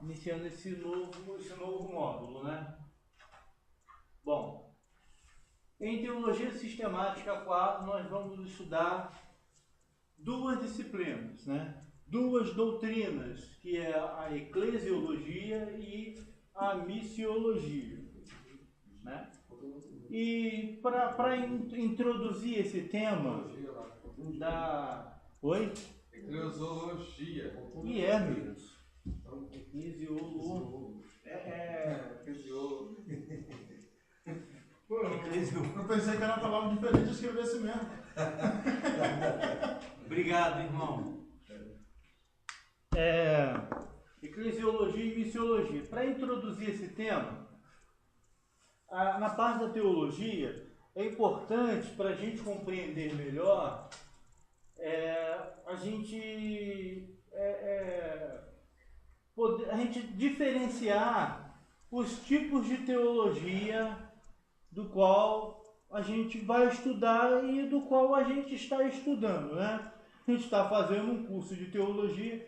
iniciando esse novo módulo, né? Bom, em Teologia Sistemática 4, nós vamos estudar duas disciplinas, né? Duas doutrinas, que é a eclesiologia e a missiologia, né? E para introduzir esse tema da... Oi? Eclesiologia. E é mesmo. Eclesiologia. Eu pensei que era uma palavra diferente de escrever assim mesmo. Obrigado, irmão. Eclesiologia e missiologia. Para introduzir esse tema, na parte da teologia, é importante para a gente compreender melhor a gente diferenciar os tipos de teologia do qual a gente vai estudar e do qual a gente está estudando, né? A gente está fazendo um curso de teologia,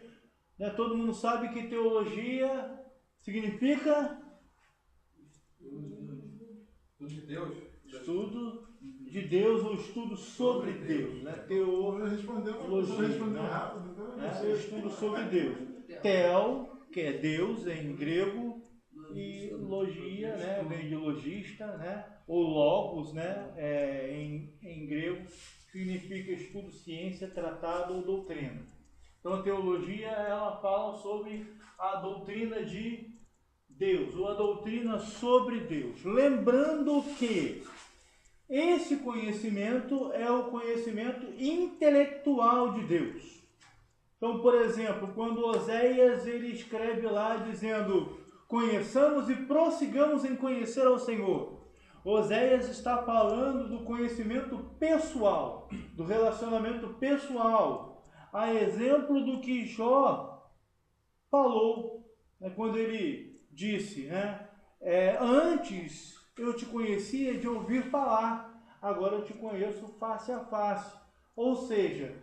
né? Todo mundo sabe que teologia significa Tudo de Deus. estudo de Deus ou estudo sobre Deus, né? Teologia, né? Estudo sobre Deus. Theo, que é Deus em grego, e logia, né? Vem de logista, né? Ou logos, né? Em grego, significa estudo, ciência, tratado ou doutrina. Então a teologia, ela fala sobre a doutrina de Deus, ou a doutrina sobre Deus. Lembrando que esse conhecimento é o conhecimento intelectual de Deus. Então, por exemplo, quando Oséias ele escreve lá dizendo: conheçamos e prossigamos em conhecer ao Senhor. Oséias está falando do conhecimento pessoal, do relacionamento pessoal, a exemplo do que Jó falou, né, quando ele disse, né, antes eu te conhecia de ouvir falar, agora eu te conheço face a face. Ou seja,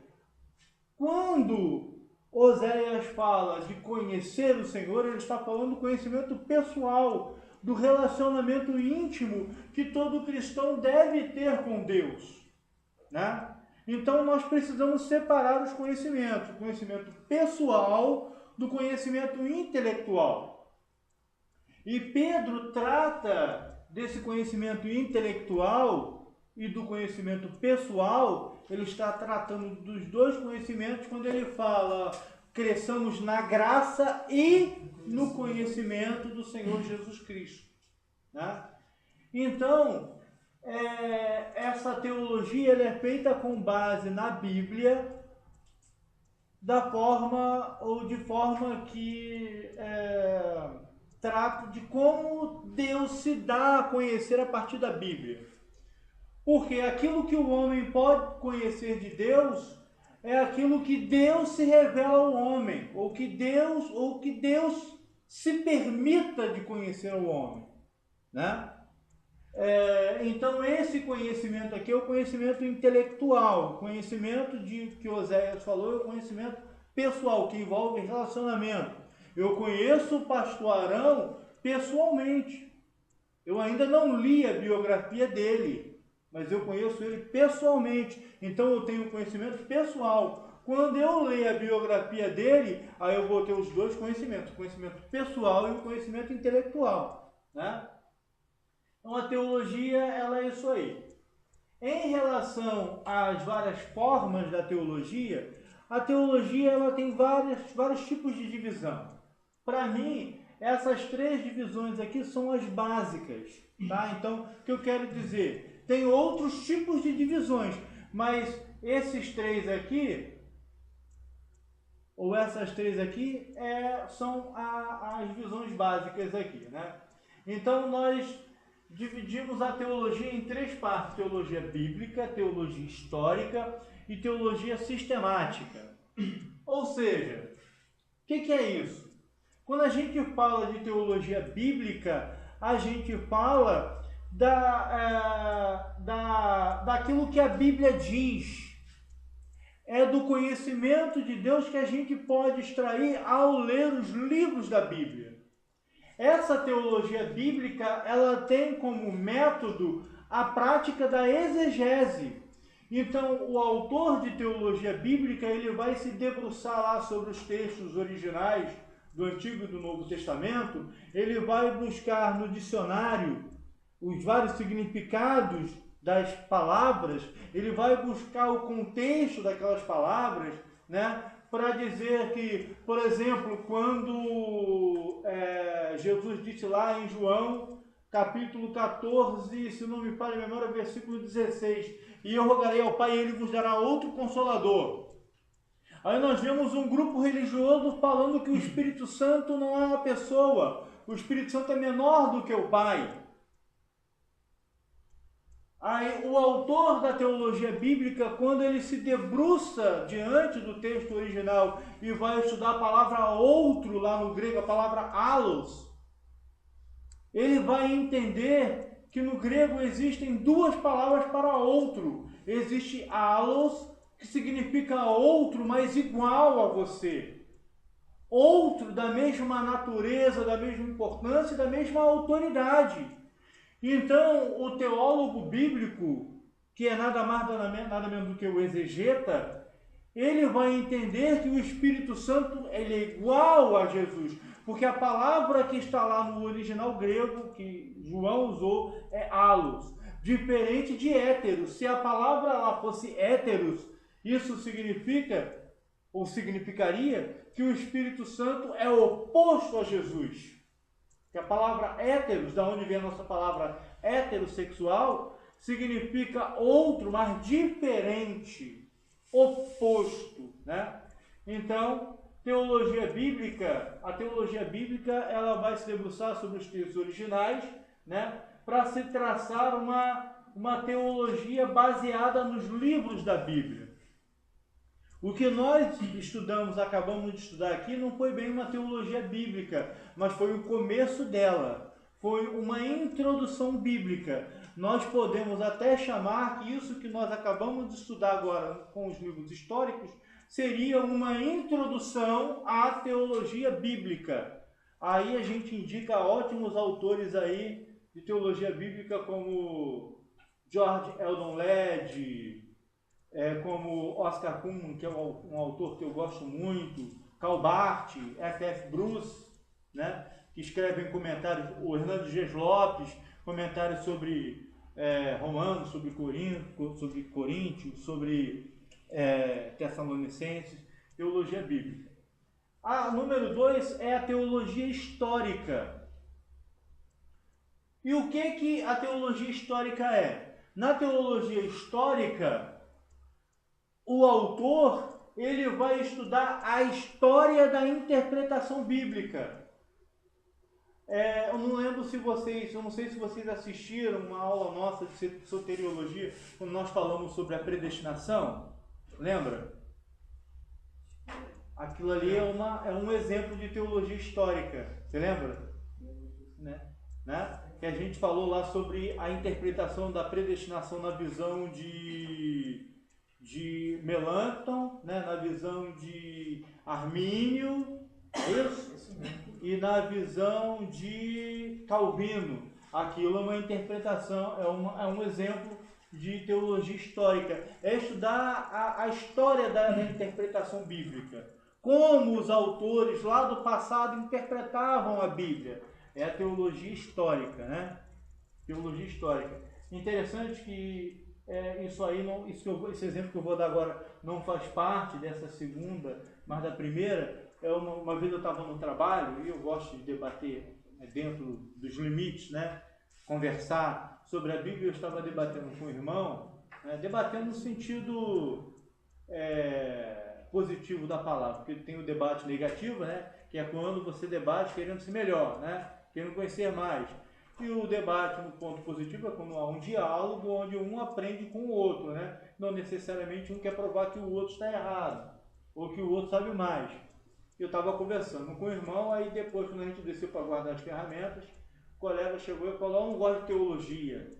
quando Oséias fala de conhecer o Senhor, ele está falando do conhecimento pessoal, do relacionamento íntimo que todo cristão deve ter com Deus, né? Então nós precisamos separar os conhecimentos, o conhecimento pessoal do conhecimento intelectual. E Pedro trata desse conhecimento intelectual e do conhecimento pessoal. Ele está tratando dos dois conhecimentos quando ele fala: cresçamos na graça e no conhecimento do Senhor Jesus Cristo, né? Então, essa teologia ela é feita com base na Bíblia, da forma ou de forma que trata de como Deus se dá a conhecer a partir da Bíblia. Porque aquilo que o homem pode conhecer de Deus é aquilo que Deus se revela ao homem, ou que Deus se permita de conhecer ao homem, né? Então esse conhecimento aqui é o conhecimento intelectual, o conhecimento que Oséias falou é o conhecimento pessoal, que envolve relacionamento. Eu conheço o pastor Arão pessoalmente. Eu ainda não li a biografia dele, mas eu conheço ele pessoalmente. Então eu tenho conhecimento pessoal. Quando eu leio a biografia dele, aí eu vou ter os dois conhecimentos, o conhecimento pessoal e o conhecimento intelectual, né? Então a teologia, ela é isso aí. Em relação às várias formas da teologia, a teologia ela tem vários tipos de divisão. Para mim, essas três divisões aqui são as básicas, tá? Então, o que eu quero dizer? Tem outros tipos de divisões, mas esses três aqui, ou essas três aqui, são as divisões básicas aqui, né? Então, nós dividimos a teologia em três partes: teologia bíblica, teologia histórica e teologia sistemática. Ou seja, o que é isso? Quando a gente fala de teologia bíblica, a gente fala daquilo que a Bíblia diz. é do conhecimento de Deus que a gente pode extrair ao ler os livros da Bíblia. Essa teologia bíblica, ela tem como método a prática da exegese. Então, o autor de teologia bíblica, ele vai se debruçar lá sobre os textos originais do Antigo e do Novo Testamento, ele vai buscar no dicionário os vários significados das palavras, ele vai buscar o contexto daquelas palavras, né, para dizer que, por exemplo, quando Jesus disse lá em João, capítulo 14, se não me falha a memória, versículo 16, e eu rogarei ao Pai e Ele vos dará outro Consolador. Aí nós vemos um grupo religioso falando que o Espírito Santo não é uma pessoa, o Espírito Santo é menor do que o Pai. Aí o autor da teologia bíblica, quando ele se debruça diante do texto original e vai estudar a palavra outro lá no grego, a palavra allos, ele vai entender que no grego existem duas palavras para outro. Existe allos, que significa outro, mas igual a você. Outro da mesma natureza, da mesma importância, da mesma autoridade. Então, o teólogo bíblico, que é nada mais nada menos do que o exegeta, ele vai entender que o Espírito Santo ele é igual a Jesus, porque a palavra que está lá no original grego, que João usou, é allos, diferente de héteros. Se a palavra lá fosse héteros, isso significa, ou significaria, que o Espírito Santo é oposto a Jesus. Que a palavra héteros, da onde vem a nossa palavra heterossexual, significa outro, mas diferente, oposto, né? Então, a teologia bíblica, ela vai se debruçar sobre os textos originais, né? Para se traçar uma teologia baseada nos livros da Bíblia. O que nós acabamos de estudar aqui, não foi bem uma teologia bíblica, mas foi o começo dela. Foi uma introdução bíblica. Nós podemos até chamar que isso que nós acabamos de estudar agora com os livros históricos seria uma introdução à teologia bíblica. Aí a gente indica ótimos autores aí de teologia bíblica como George Eldon Ladd, como Oscar Kuhlman, que é um autor que eu gosto muito, Karl Barth, F.F. Bruce, né, que escrevem comentários, o Hernando Dias Lopes, comentários sobre Romanos, sobre Coríntios, sobre Tessalonicenses, teologia bíblica. A número 2 é a teologia histórica. E o que a teologia histórica é? Na teologia histórica, o autor ele vai estudar a história da interpretação bíblica. Eu não lembro eu não sei se vocês assistiram uma aula nossa de soteriologia, quando nós falamos sobre a predestinação. Lembra? Aquilo ali é um exemplo de teologia histórica. Você lembra? Né? Que a gente falou lá sobre a interpretação da predestinação na visão de Melanchthon, né? Na visão de Armínio, isso? E na visão de Calvino. Aquilo é uma interpretação, é um exemplo de teologia histórica. É estudar a história da interpretação bíblica. Como os autores lá do passado interpretavam a Bíblia. É a teologia histórica, né? Teologia histórica. Interessante que esse exemplo que eu vou dar agora não faz parte dessa segunda, mas da primeira. Uma vez eu estava no trabalho e eu gosto de debater dentro dos limites, né? Conversar sobre a Bíblia. Eu estava debatendo com o irmão, debatendo no sentido positivo da palavra, porque tem o debate negativo, né? Que é quando você debate querendo ser melhor, né? Querendo conhecer mais. E o debate no ponto positivo é quando há um diálogo onde um aprende com o outro, né? Não necessariamente um quer provar que o outro está errado ou que o outro sabe mais. Eu estava conversando com o irmão, aí depois, quando a gente desceu para guardar as ferramentas, o colega chegou e falou: eu não gosto de teologia.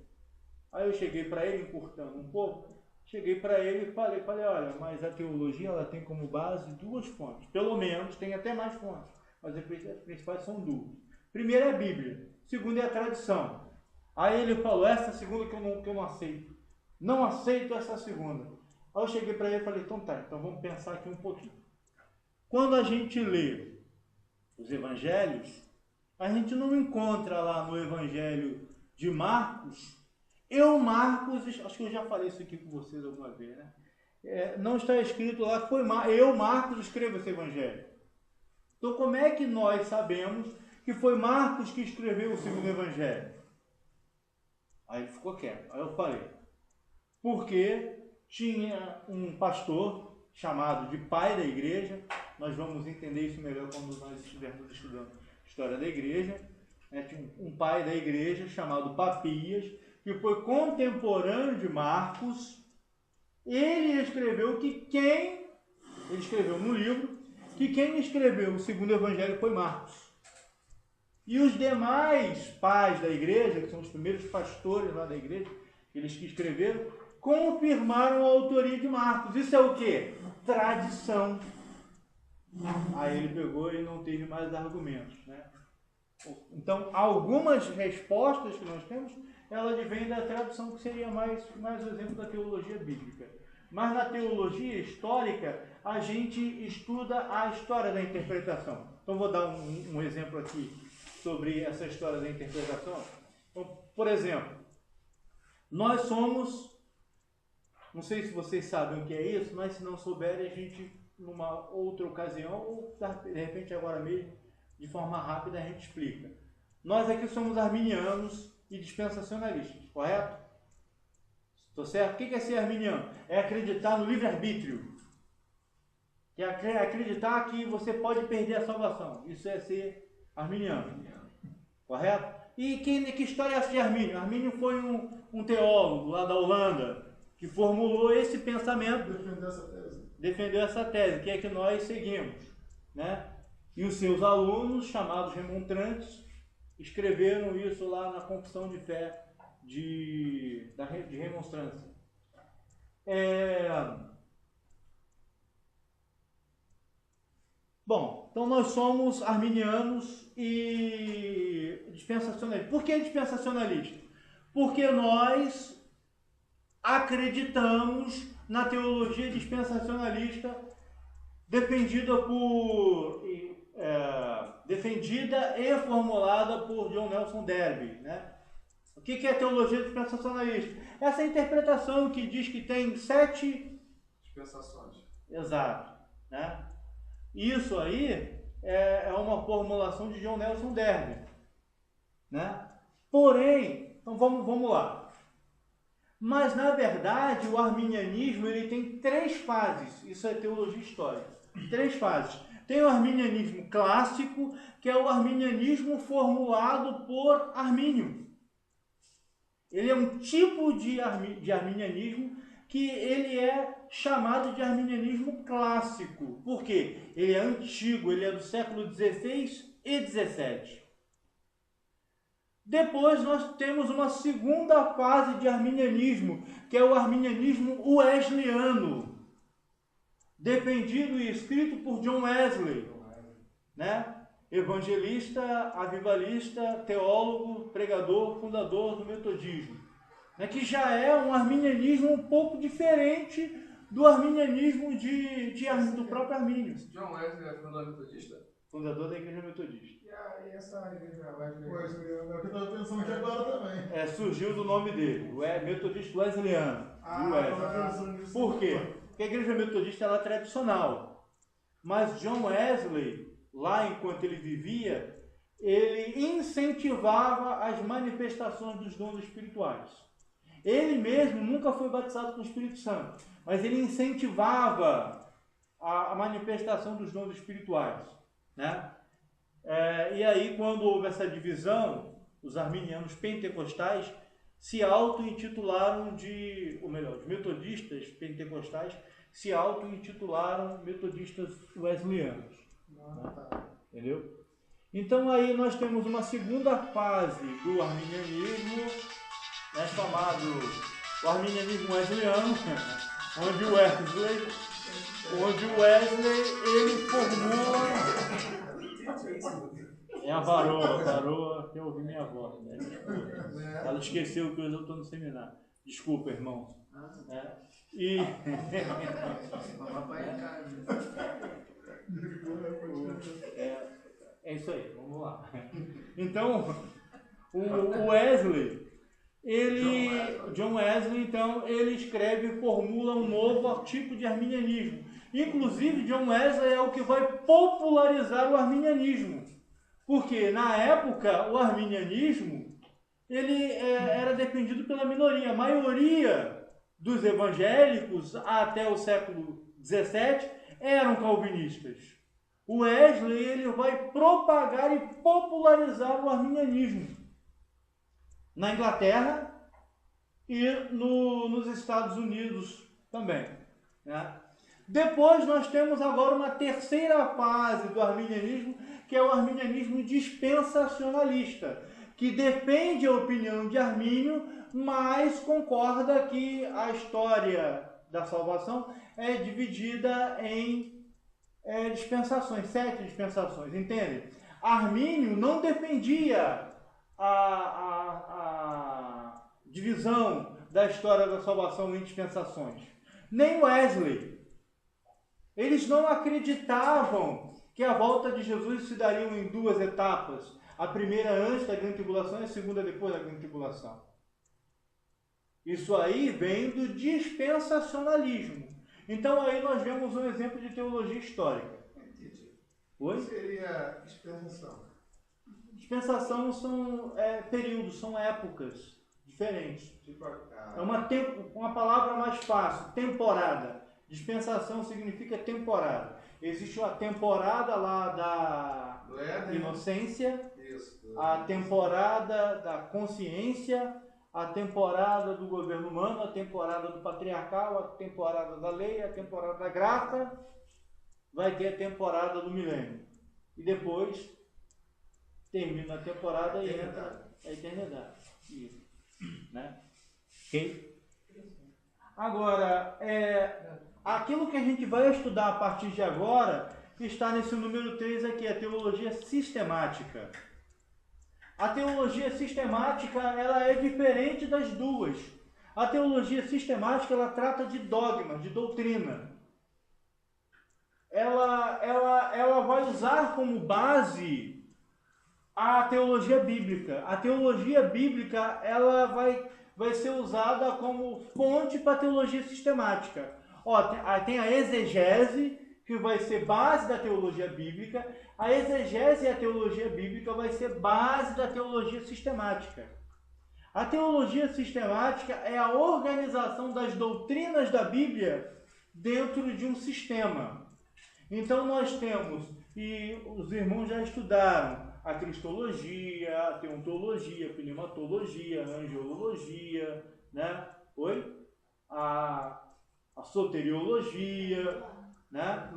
Aí eu cheguei para ele, encurtando um pouco, cheguei para ele e falei, olha, mas a teologia ela tem como base duas fontes, pelo menos, tem até mais fontes, mas as principais são duas. Primeira é a Bíblia, segunda é a tradição. Aí ele falou, essa segunda que eu não aceito. Não aceito essa segunda. Aí eu cheguei para ele e falei, então vamos pensar aqui um pouquinho. Quando a gente lê os evangelhos, a gente não encontra lá no evangelho de Marcos, acho que eu já falei isso aqui com vocês alguma vez, né? Não está escrito lá que foi Marcos, escrevo esse evangelho. Então como é que nós sabemos que foi Marcos que escreveu o segundo evangelho? Aí ele ficou quieto. Aí eu falei, porque tinha um pastor chamado de pai da igreja, nós vamos entender isso melhor quando nós estivermos estudando a história da igreja, tinha um pai da igreja chamado Papias, que foi contemporâneo de Marcos. Ele escreveu no livro, que quem escreveu o segundo evangelho foi Marcos. E os demais pais da igreja, que são os primeiros pastores lá da igreja, eles que escreveram, confirmaram a autoria de Marcos. Isso é o quê? Tradição. Aí ele pegou e não teve mais argumentos, né? Então, algumas respostas que nós temos, ela advém da tradução, que seria mais o exemplo da teologia bíblica. Mas na teologia histórica, a gente estuda a história da interpretação. Então, vou dar um exemplo aqui sobre essa história da interpretação. Então, por exemplo, nós somos, não sei se vocês sabem o que é isso, mas se não souberem, a gente, numa outra ocasião, ou de repente agora mesmo, de forma rápida, a gente explica. Nós aqui somos arminianos e dispensacionalistas, correto? Estou certo? O que é ser arminiano? É acreditar no livre-arbítrio. É acreditar que você pode perder a salvação. Isso é ser arminiano. Correto? E que história é essa de Armínio? Armínio foi um teólogo lá da Holanda que formulou esse pensamento. Defendeu essa tese, que é que nós seguimos, né? E os seus alunos, chamados remontrantes, escreveram isso lá na Confissão de Fé de Remonstrância. Bom, então nós somos arminianos e dispensacionalistas. Por que dispensacionalistas? Porque nós acreditamos na teologia dispensacionalista defendida e formulada por John Nelson Darby, né? O que é a teologia dispensacionalista? Essa interpretação que diz que tem 7 dispensações. Exato, né? Isso aí é uma formulação de John Nelson Darby, né? Porém, então vamos lá. Mas na verdade o arminianismo ele tem 3 fases. Isso é teologia histórica. 3 fases. Tem o arminianismo clássico, que é o arminianismo formulado por Armínio. Ele é um tipo de arminianismo que ele é chamado de arminianismo clássico. Por quê? Ele é antigo, ele é do século XVI e XVII. Depois nós temos uma segunda fase de arminianismo, que é o arminianismo wesleyano, defendido e escrito por John Wesley, né? Evangelista, avivalista, teólogo, pregador, fundador do metodismo, né? Que já é um arminianismo um pouco diferente do arminianismo do próprio Armínio. John Wesley é fundador metodista? Fundador da igreja metodista. E essa igreja Wesley? É o que eu estava pensando aqui agora também. Surgiu do nome dele, o metodista wesleyano. Por quê? Porque a igreja metodista ela é tradicional. Mas John Wesley, lá enquanto ele vivia, ele incentivava as manifestações dos dons espirituais. Ele mesmo nunca foi batizado com o Espírito Santo, mas ele incentivava a manifestação dos dons espirituais, né? E aí, quando houve essa divisão, os arminianos pentecostais se auto-intitularam os metodistas pentecostais se auto-intitularam metodistas wesleyanos. Entendeu? Então aí nós temos uma segunda fase do arminianismo, né, chamado o arminianismo wesleyano, onde o Wesley ele formula... Parou, quer ouvir minha voz. Né? Ela esqueceu que eu estou no seminário. Desculpa, irmão. E... é isso aí, vamos lá. Então, o Wesley, John Wesley, então, ele escreve e formula um novo tipo de arminianismo. Inclusive, John Wesley é o que vai popularizar o arminianismo. Porque, na época, o arminianismo ele era defendido pela minoria. A maioria dos evangélicos, até o século XVII, eram calvinistas. O Wesley ele vai propagar e popularizar o arminianismo na Inglaterra e nos Estados Unidos também. Né? Depois nós temos agora uma terceira fase do arminianismo, que é o arminianismo dispensacionalista, que defende a opinião de Armínio, mas concorda que a história da salvação é dividida em dispensações, 7 dispensações, entende? Armínio não defendia a divisão da história da salvação em dispensações. Nem Wesley. Eles não acreditavam que a volta de Jesus se daria em 2 etapas. A primeira antes da grande tribulação e a segunda depois da grande tribulação. Isso aí vem do dispensacionalismo. Então aí nós vemos um exemplo de teologia histórica. O que seria dispensação? Dispensação são períodos, são épocas diferentes. É uma palavra mais fácil, temporada. Dispensação significa temporada. Existe a temporada lá da inocência, a temporada da consciência, a temporada do governo humano, a temporada do patriarcal, a temporada da lei, a temporada da graça, vai ter a temporada do milênio. E depois termina a temporada e entra a eternidade. Isso. Né? Ok? Agora, aquilo que a gente vai estudar a partir de agora está nesse número 3 aqui, a teologia sistemática. A teologia sistemática ela é diferente das duas. A teologia sistemática ela trata de dogma, de doutrina. Ela vai usar como base a teologia bíblica. A teologia bíblica ela vai ser usada como fonte para a teologia sistemática. Tem a exegese, que vai ser base da teologia bíblica. A exegese e a teologia bíblica vai ser base da teologia sistemática. A teologia sistemática é a organização das doutrinas da Bíblia dentro de um sistema. Então nós temos, e os irmãos já estudaram, a cristologia, a teontologia, a pneumatologia, a angelologia, né? A soteriologia, né?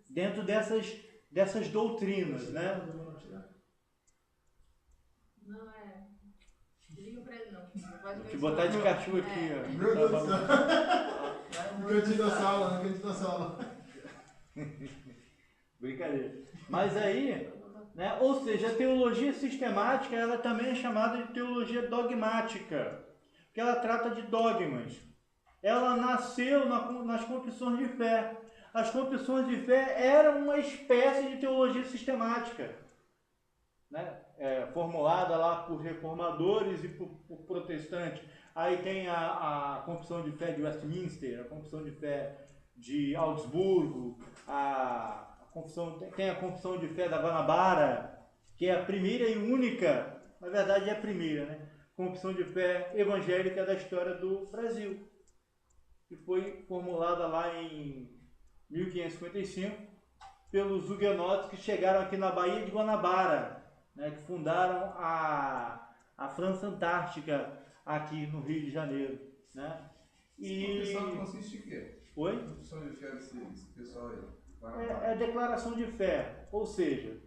Dentro dessas doutrinas, né? Não, liga pra ele não. Vou te botar de cachorro aqui, ó. Meu Deus do céu. No cantinho da sala. Brincadeira. Mas aí, né? Ou seja, a teologia sistemática, ela também é chamada de teologia dogmática, porque ela trata de dogmas. Ela nasceu nas confissões de fé. As confissões de fé eram uma espécie de teologia sistemática, né? Formulada lá por reformadores e por protestantes. Aí tem a confissão de fé de Westminster, a confissão de fé de Augsburgo, tem a confissão de fé da Guanabara, que é a primeira e única, na verdade é a primeira, né? Confissão de fé evangélica da história do Brasil, que foi formulada lá em 1555 pelos huguenotes que chegaram aqui na Baía de Guanabara, né? Que fundaram a França Antártica aqui no Rio de Janeiro, né? E confissão consiste em quê? Oi? Confissão de fé desse pessoal aí. É declaração de fé, ou seja,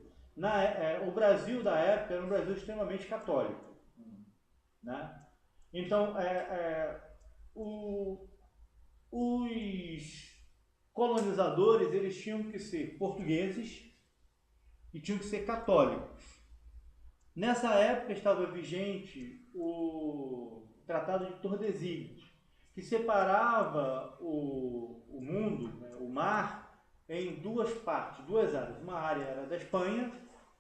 o Brasil da época era um Brasil extremamente católico, né? Então, os colonizadores, eles tinham que ser portugueses e tinham que ser católicos. Nessa época estava vigente o Tratado de Tordesilhas, que separava o mundo, né, o mar, em duas partes, duas áreas. Uma área era da Espanha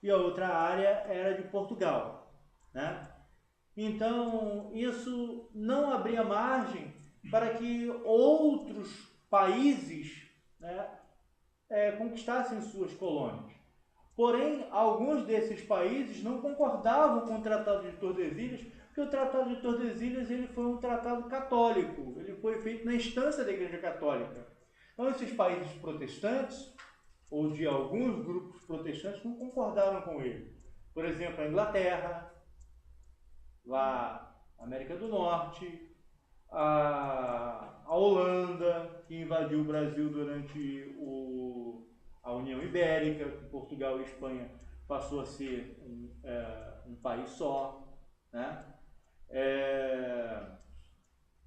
e a outra área era de Portugal, né? Então, isso não abria margem para que outros países, né, conquistassem suas colônias. Porém, alguns desses países não concordavam com o Tratado de Tordesilhas, porque o Tratado de Tordesilhas ele foi um tratado católico, ele foi feito na instância da Igreja Católica. Então, esses países protestantes, ou de alguns grupos protestantes, não concordaram com ele. Por exemplo, a Inglaterra, lá na América do Norte, a Holanda, que invadiu o Brasil durante a União Ibérica, que Portugal e Espanha passou a ser um país só, né?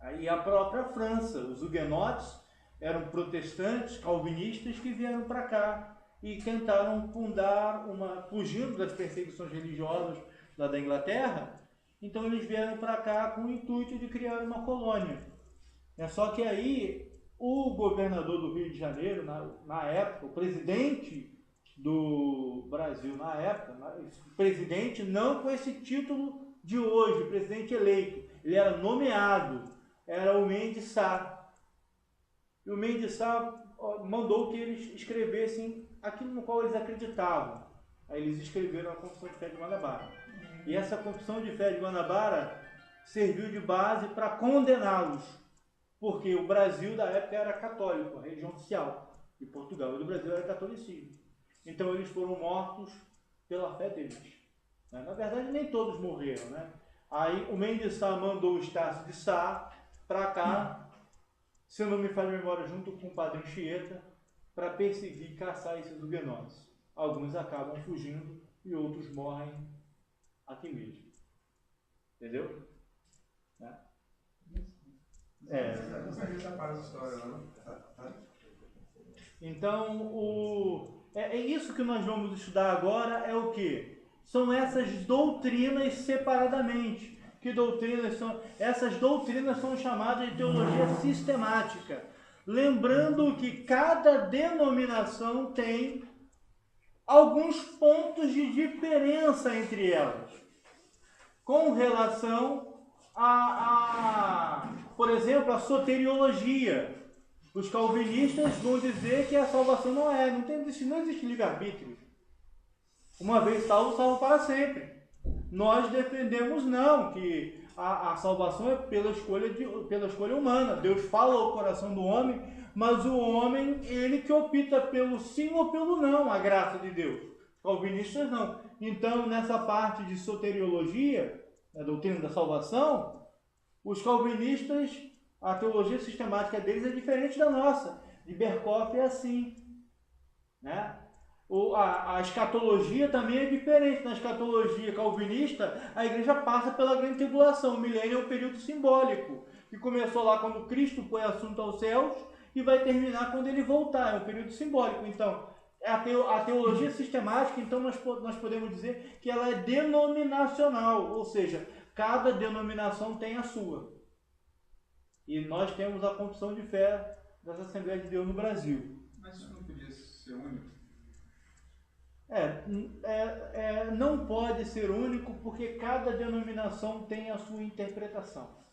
Aí a própria França, os huguenotes eram protestantes, calvinistas, que vieram para cá e tentaram fundar fugindo das perseguições religiosas lá da Inglaterra. Então eles vieram para cá com o intuito de criar uma colônia. Só que aí o governador do Rio de Janeiro, na época, o presidente do Brasil na época, presidente não com esse título de hoje, presidente eleito, ele era nomeado, era o Mendes Sá. E o Mendes Sá mandou que eles escrevessem aquilo no qual eles acreditavam. Aí eles escreveram a Confissão de Fé de Guanabara. E essa Confissão de Fé de Guanabara serviu de base para condená-los, porque o Brasil da época era católico, a religião oficial de Portugal, e do Brasil era catolicismo. Então eles foram mortos pela fé deles. Na verdade, nem todos morreram, né? Aí o Mendes Sá mandou o Estácio de Sá para cá, se eu não me falha a memória, junto com o padre Anchieta, para perseguir e caçar esses huguenotes. Alguns acabam fugindo e outros morrem aqui mesmo. Entendeu? Então, é isso que nós vamos estudar agora, é o quê? São essas doutrinas separadamente. Que doutrinas são? Essas doutrinas são chamadas de teologia sistemática. Lembrando que cada denominação tem alguns pontos de diferença entre elas, com relação por exemplo, a soteriologia. Os calvinistas vão dizer que a salvação não existe livre-arbítrio. Uma vez salvo, salvo para sempre. Nós defendemos não, que a salvação é pela escolha humana. Deus fala ao coração do homem, mas o homem, ele que opta pelo sim ou pelo não, a graça de Deus. Calvinistas não. Então, nessa parte de soteriologia, a doutrina da salvação, os calvinistas, a teologia sistemática deles é diferente da nossa. De Berkhoff é assim, né? A escatologia também é diferente. Na escatologia calvinista, a igreja passa pela grande tribulação. O milênio é um período simbólico, que começou lá quando Cristo foi assunto aos céus e vai terminar quando ele voltar. É um período simbólico. Então, a teologia sistemática, então nós podemos dizer que ela é denominacional, ou seja, cada denominação tem a sua. E nós temos a confissão de fé das Assembleias de Deus no Brasil. Mas isso não podia ser único? Não pode ser único, porque cada denominação tem a sua interpretação.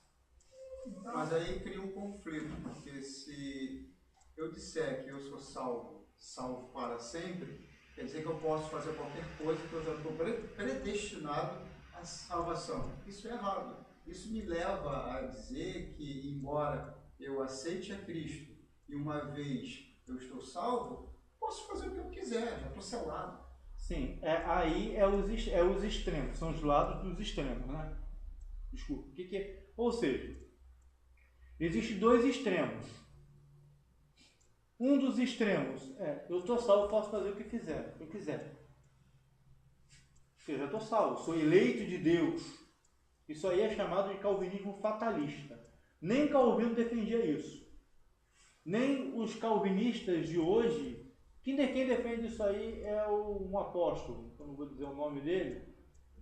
Mas aí cria um conflito, porque se eu disser que eu sou salvo para sempre, quer dizer que eu posso fazer qualquer coisa, que eu já estou predestinado à salvação. Isso é errado. Isso me leva a dizer que, embora eu aceite a Cristo e uma vez eu estou salvo, posso fazer o que eu quiser, já estou selado. Sim, aí os extremos, são os lados dos extremos, né? Desculpa, o que é? Ou seja, existem dois extremos. Um dos extremos eu estou salvo, posso fazer o que eu quiser. Eu já estou salvo, sou eleito de Deus. Isso aí é chamado de calvinismo fatalista. Nem Calvino defendia isso. Nem os calvinistas de hoje, quem defende isso aí é um apóstolo, eu não vou dizer o nome dele,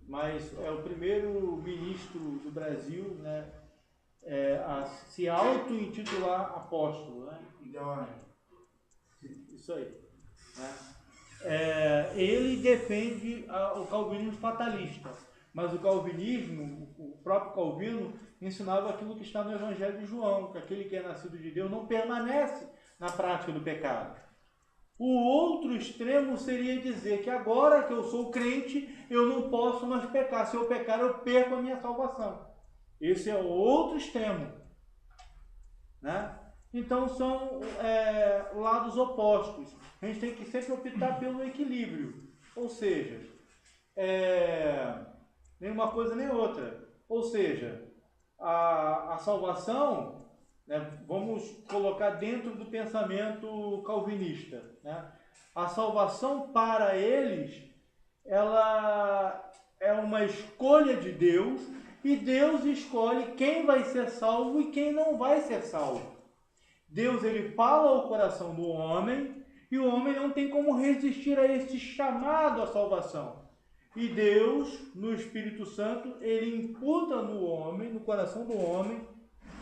mas é o primeiro ministro do Brasil, né, a se auto-intitular apóstolo. Né? Isso aí. Né? Ele defende o calvinismo fatalista, mas o calvinismo, o próprio Calvino, ensinava aquilo que está no Evangelho de João, que aquele que é nascido de Deus não permanece na prática do pecado. O outro extremo seria dizer que agora que eu sou crente, eu não posso mais pecar. Se eu pecar, eu perco a minha salvação. Esse é o outro extremo. Né? Então são lados opostos. A gente tem que sempre optar pelo equilíbrio. Ou seja, nem uma coisa nem outra. Ou seja, a salvação, né, vamos colocar dentro do pensamento calvinista, né? A salvação para eles, ela é uma escolha de Deus, e Deus escolhe quem vai ser salvo e quem não vai ser salvo. Deus, ele fala ao coração do homem, e o homem não tem como resistir a esse chamado à salvação. E Deus, no Espírito Santo, ele imputa no homem, no coração do homem,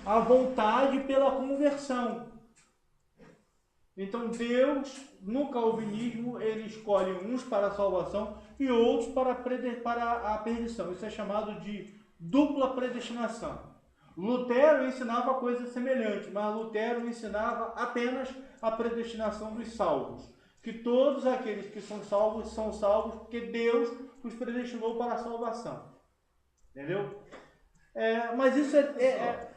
a vontade pela conversão. Então Deus, no calvinismo, ele escolhe uns para a salvação e outros para a perdição. Isso é chamado de dupla predestinação. Lutero ensinava coisa semelhante, mas Lutero ensinava apenas a predestinação dos salvos. Que todos aqueles que são salvos porque Deus os predestinou para a salvação. Entendeu? Mas isso é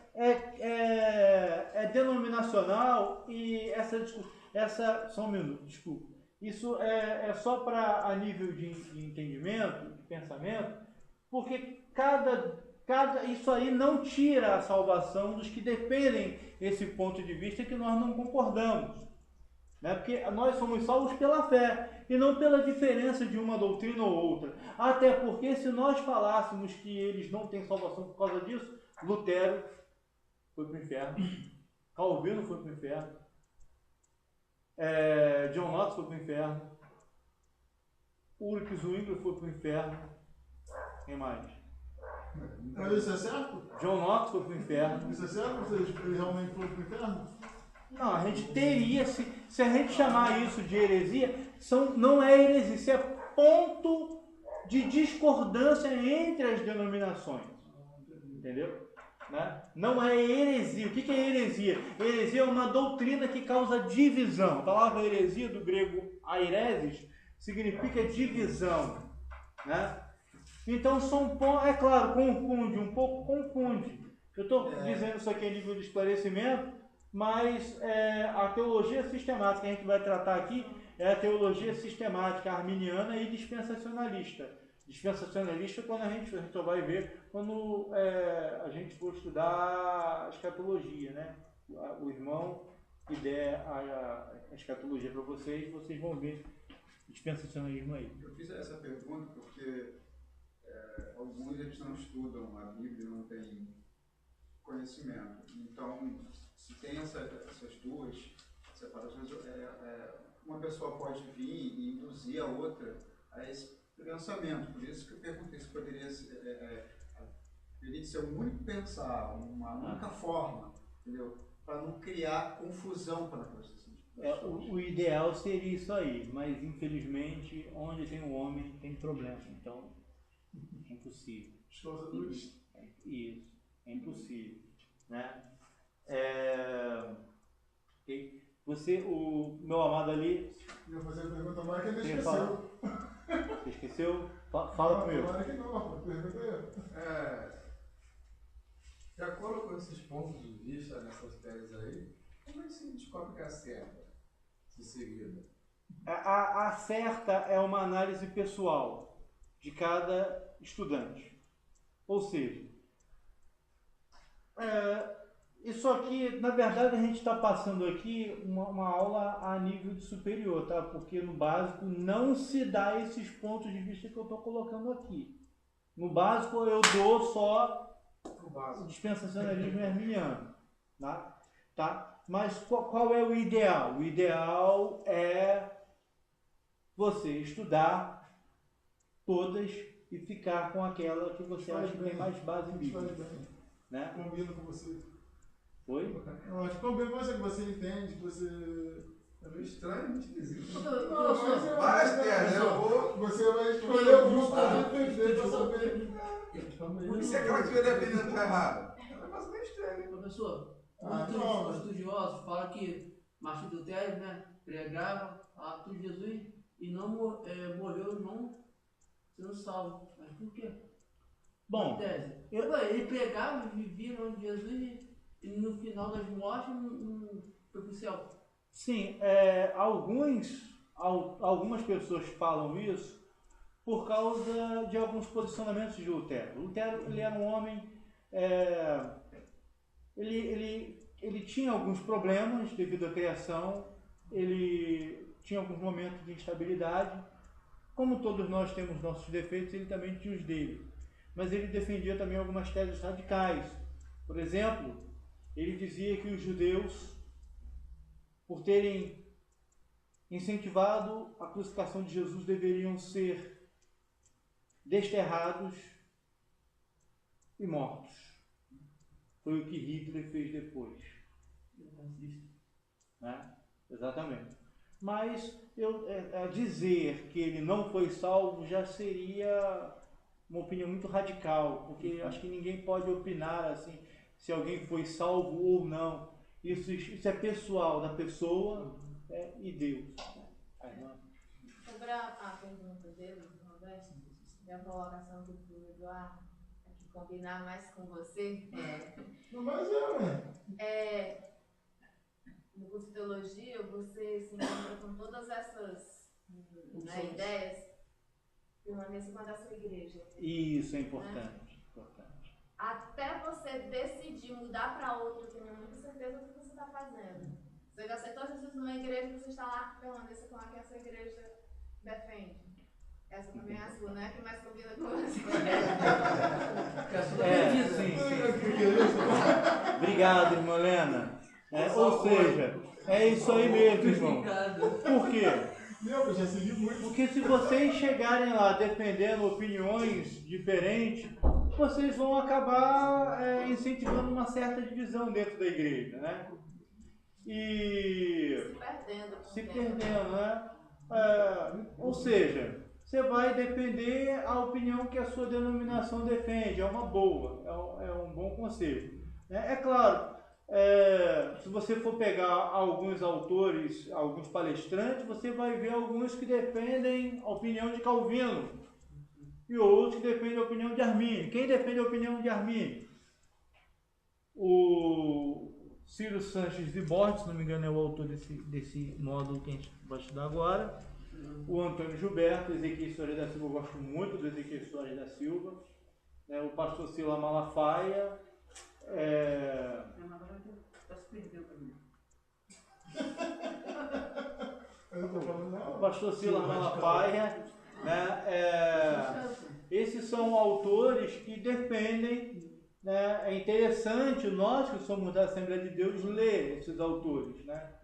denominacional, e só um minuto, desculpa. Isso é só para a nível de entendimento, de pensamento, porque isso aí não tira a salvação dos que defendem esse ponto de vista que nós não concordamos. Né? Porque nós somos salvos pela fé e não pela diferença de uma doutrina ou outra. Até porque se nós falássemos que eles não têm salvação por causa disso, Lutero foi para o inferno, Calvino foi para o inferno, John Knox foi para o inferno, Ulrich Zwingli foi para o inferno. Quem mais? Mas isso é certo? John Knox foi para o inferno. Isso é certo? Eles realmente foram para o inferno? Não, a gente teria, se a gente chamar isso de heresia, não é heresia, isso é ponto de discordância entre as denominações. Entendeu? Né? Não é heresia. O que é heresia? Heresia é uma doutrina que causa divisão. A palavra heresia, do grego airesis, significa divisão. Né? Então, é claro, confunde. Eu estou dizendo isso aqui a nível de esclarecimento, mas a teologia sistemática que a gente vai tratar aqui é a teologia sistemática arminiana e dispensacionalista. Dispensacionalista, quando a gente só vai ver quando a gente for estudar a escatologia, né? O irmão que der a escatologia para vocês vão ver dispensacionalismo aí. Eu fiz essa pergunta porque alguns eles não estudam a Bíblia, não têm conhecimento. Então, se tem essas duas separações, uma pessoa pode vir e induzir a outra a esse pensamento. Por isso que eu perguntei se poderia ser um único pensar, uma única forma, entendeu? Para não criar confusão para a processão. O ideal seria isso aí, mas infelizmente onde tem um homem tem problema, então é impossível. Isso, é impossível, né? Você, o meu amado ali... Eu ia fazer a pergunta agora que ele esqueceu. Você esqueceu? Fala comigo. Agora que não, pergunta aí. De acordo com esses pontos de vista nessas teses aí, como é que se descobre que é certa, se seguida? A certa é uma análise pessoal de cada estudante. Ou seja, isso aqui, na verdade, a gente está passando aqui uma aula a nível de superior, tá? Porque no básico não se dá esses pontos de vista que eu estou colocando aqui. No básico, eu dou só O o básico. dispensacionalismo arminiano. Tá? Mas qual é o ideal? O ideal é você estudar todas e ficar com aquela que você acha que tem mais base bíblica. Né? Combina com você. Foi? Eu acho que combina com você, que você entende, que você. É meio estranho, muito esquisito. Não, mas é. Várias teses, eu vou. Você vai escolher o grupo pra defender, pra saber. Porque se aquela que estiver defendendo tá errada, é um negócio meio estranho. Professor, Ah, os não. estudiosos falam que Martinho Lutero, né, pregava a tudo Jesus e não morreu não sendo salvo. Mas por quê? Bom, Tese. Ele pregava e vivia no nome de Jesus e no final das mortes não foi pro céu. sim, algumas pessoas falam isso por causa de alguns posicionamentos de Lutero. Lutero, ele era um homem, ele tinha alguns problemas devido à criação, ele tinha alguns momentos de instabilidade, como todos nós temos nossos defeitos, ele também tinha os dele. Mas ele defendia também algumas teses radicais. Por exemplo, ele dizia que os judeus, por terem incentivado a crucificação de Jesus, deveriam ser desterrados e mortos. Foi o que Hitler fez depois. Né? Exatamente. Mas dizer que ele não foi salvo já seria uma opinião muito radical, porque acho que ninguém pode opinar assim se alguém foi salvo ou não. Isso é pessoal da pessoa e Deus. Sobre a pergunta dele, do Roberto, e a colocação do Eduardo, que combinar mais com você, Mas no curso de teologia, você se encontra com todas essas ideias, permaneça com a da sua igreja. Isso é importante. Até você decidir mudar para outra, eu tenho muita certeza do que você está fazendo. Você já aceitou Jesus numa igreja, você está lá, permaneça com a que a sua igreja defende. Essa também é a sua, né? Que mais combina com você. Sim. Obrigado, irmã Helena. Ou seja, é isso aí mesmo, irmão. Por quê? eu já segui muito. Porque se vocês chegarem lá defendendo opiniões diferentes, vocês vão acabar incentivando uma certa divisão dentro da igreja, né? E se perdendo, né? Ou seja, você vai defender a opinião que a sua denominação defende, é uma boa, é um bom conselho. É claro, se você for pegar alguns autores, alguns palestrantes, você vai ver alguns que defendem a opinião de Calvino e outros que defendem a opinião de Armínio. Quem defende a opinião de Armínio? O Ciro Sanches de Borges, se não me engano, é o autor desse módulo que a gente vai estudar agora. O Antônio Gilberto, Ezequiel Soares da Silva, eu gosto muito do Ezequiel Soares da Silva. O pastor Sila Malafaia. O pastor Sila Malafaia. Esses são autores que defendem. É interessante nós que somos da Assembleia de Deus ler esses autores, né?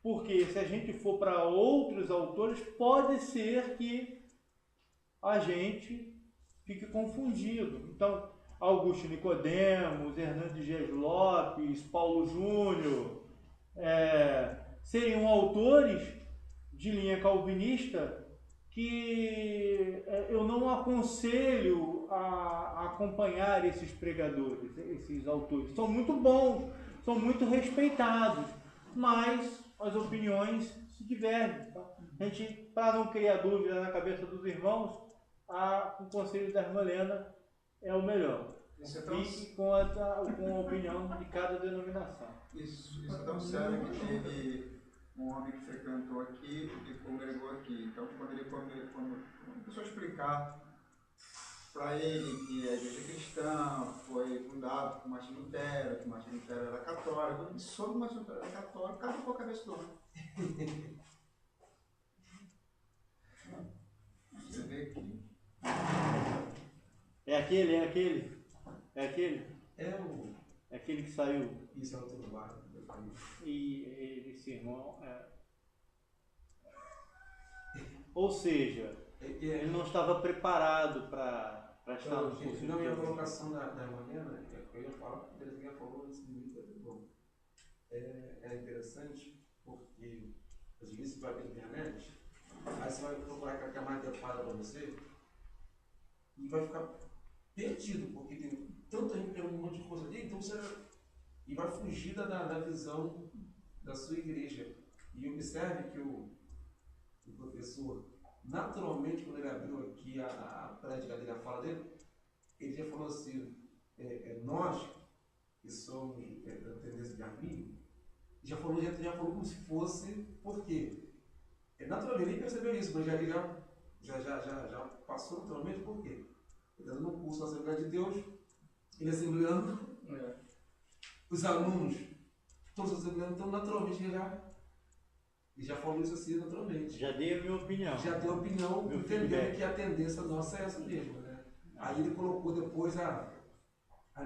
Porque se a gente for para outros autores, pode ser que a gente fique confundido. Então, Augusto Nicodemos, Hernandes Dias Lopes, Paulo Júnior, seriam autores de linha calvinista que eu não aconselho a acompanhar esses pregadores, esses autores. São muito bons, são muito respeitados, mas as opiniões se divergem. Então, a gente, para não criar dúvida na cabeça dos irmãos, o conselho da irmã Helena é o melhor. Fique com a opinião de cada denominação. Isso é tão sério que teve um homem que frequentou aqui e congregou aqui. Então, quando a pessoa explicar para ele que a igreja cristã foi fundada por Martinho Lutero, que Martinho Lutero era católico, ele soube que Martinho Lutero era católico, acabou a cabeça do homem. Você vê que... É aquele. É aquele? É o. É aquele que saiu. Isso é o outro bar. E esse irmão Ou seja, ele não estava preparado para estar no curso. Não, e a colocação da irmã, né? Eu ia falar, o Terezinha falou antes de mim, bom. É interessante porque às vezes você vai pela internet, aí você vai procurar aquela que é mais adequada para você e vai ficar perdido, porque tem tanta gente pegando um monte de coisa ali, então você e vai fugir da visão da sua igreja. E observe que o professor, naturalmente, quando ele abriu aqui a prédica dele, a fala dele, ele já falou assim, nós, que somos da tendência de Arminio, já falou como se fosse, por quê? Naturalmente, ele nem percebeu isso, mas ele já passou naturalmente, por quê? Ele está dando um curso na Assembleia de Deus, ele é assembleando, os alunos todos assembleando, então naturalmente ele já falou isso assim naturalmente. Já dei a minha opinião. Já deu a opinião, entendendo que a tendência nossa é essa mesmo, né? Aí ele colocou depois a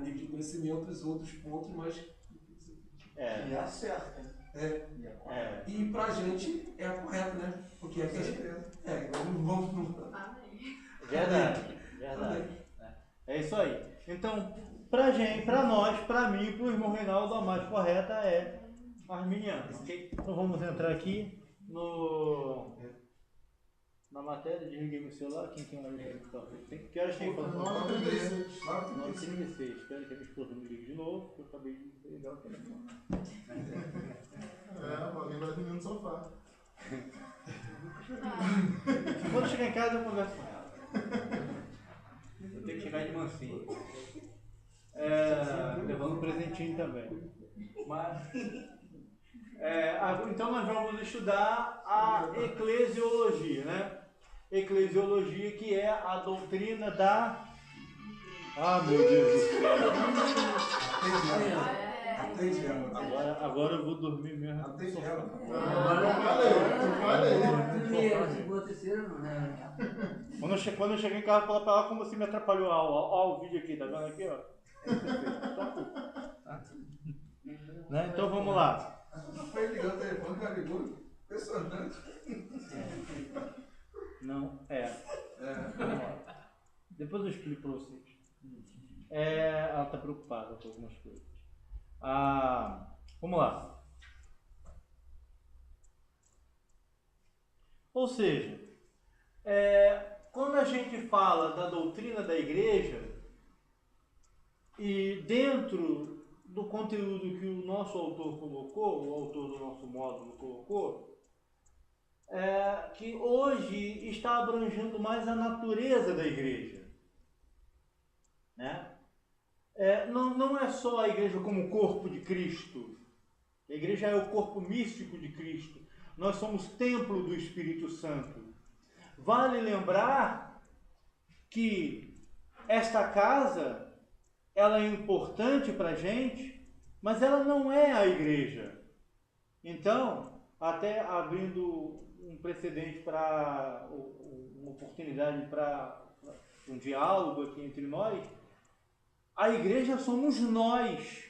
nível de conhecimento os outros pontos, mas... E acerta, hein? E pra gente é a correta, né? Porque é que a gente... vamos... Amém. Verdade. É isso aí. Então, pra nós, pra mim, pro irmão Reinaldo, a mais correta é arminiana. Ok? Então vamos entrar aqui na matéria. Desliguei meu celular. Quem tem uma lista? Que horas tem para 9h36. Espero que a minha esposa me ligue de novo, porque eu acabei de desligar o telefone. Alguém vai dormir no sofá. Quando chegar em casa, eu converso com ela. Eu tenho que chegar de mansinho. Levando um presentinho também. Mas, então nós vamos estudar a eclesiologia, né? Eclesiologia, que é a doutrina da... Ah, meu Deus do céu! Agora eu vou dormir mesmo. Quando eu cheguei em casa, eu falei pra ela como você me atrapalhou. Ó, o vídeo aqui, tá vendo aqui, ó? Né? Então vamos lá. Foi ligando o telefone, cara, ligou. Impressionante. Não, Vamos lá. Depois eu explico para vocês. Ela está preocupada com algumas coisas. Vamos lá. Ou seja, quando a gente fala da doutrina da igreja, e dentro do conteúdo que o nosso autor colocou, o autor do nosso módulo colocou, que hoje está abrangendo mais a natureza da igreja. Né? Não é só a igreja como corpo de Cristo. A igreja é o corpo místico de Cristo. Nós somos templo do Espírito Santo. Vale lembrar que esta casa, ela é importante para a gente, mas ela não é a igreja. Então, até abrindo um precedente para uma oportunidade para um diálogo aqui entre nós, a igreja somos nós.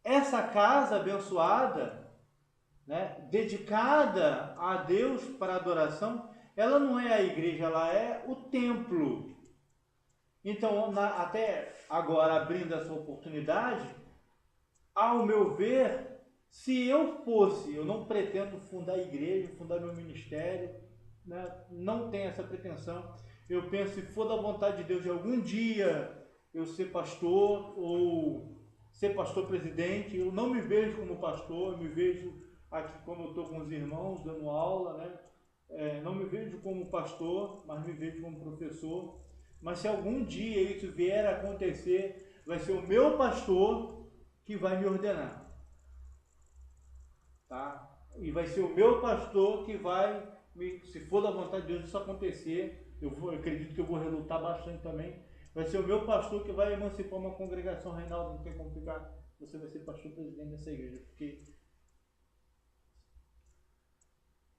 Essa casa abençoada, né, dedicada a Deus para adoração, ela não é a igreja, ela é o templo. Então, até agora, abrindo essa oportunidade, ao meu ver, se eu não pretendo fundar a igreja, fundar meu ministério, né, não tenho essa pretensão. Eu penso, se for da vontade de Deus, de algum dia eu ser pastor ou ser pastor presidente. Eu não me vejo como pastor, eu me vejo aqui como eu estou com os irmãos dando aula, né? Não me vejo como pastor, mas me vejo como professor. Mas se algum dia isso vier a acontecer, vai ser o meu pastor que vai me ordenar. Tá? E vai ser o meu pastor que vai, se for da vontade de Deus isso acontecer, eu acredito que eu vou relutar bastante também. Vai ser o meu pastor que vai emancipar uma congregação. Reinaldo, não tem como ficar. Você vai ser pastor presidente dessa igreja. Porque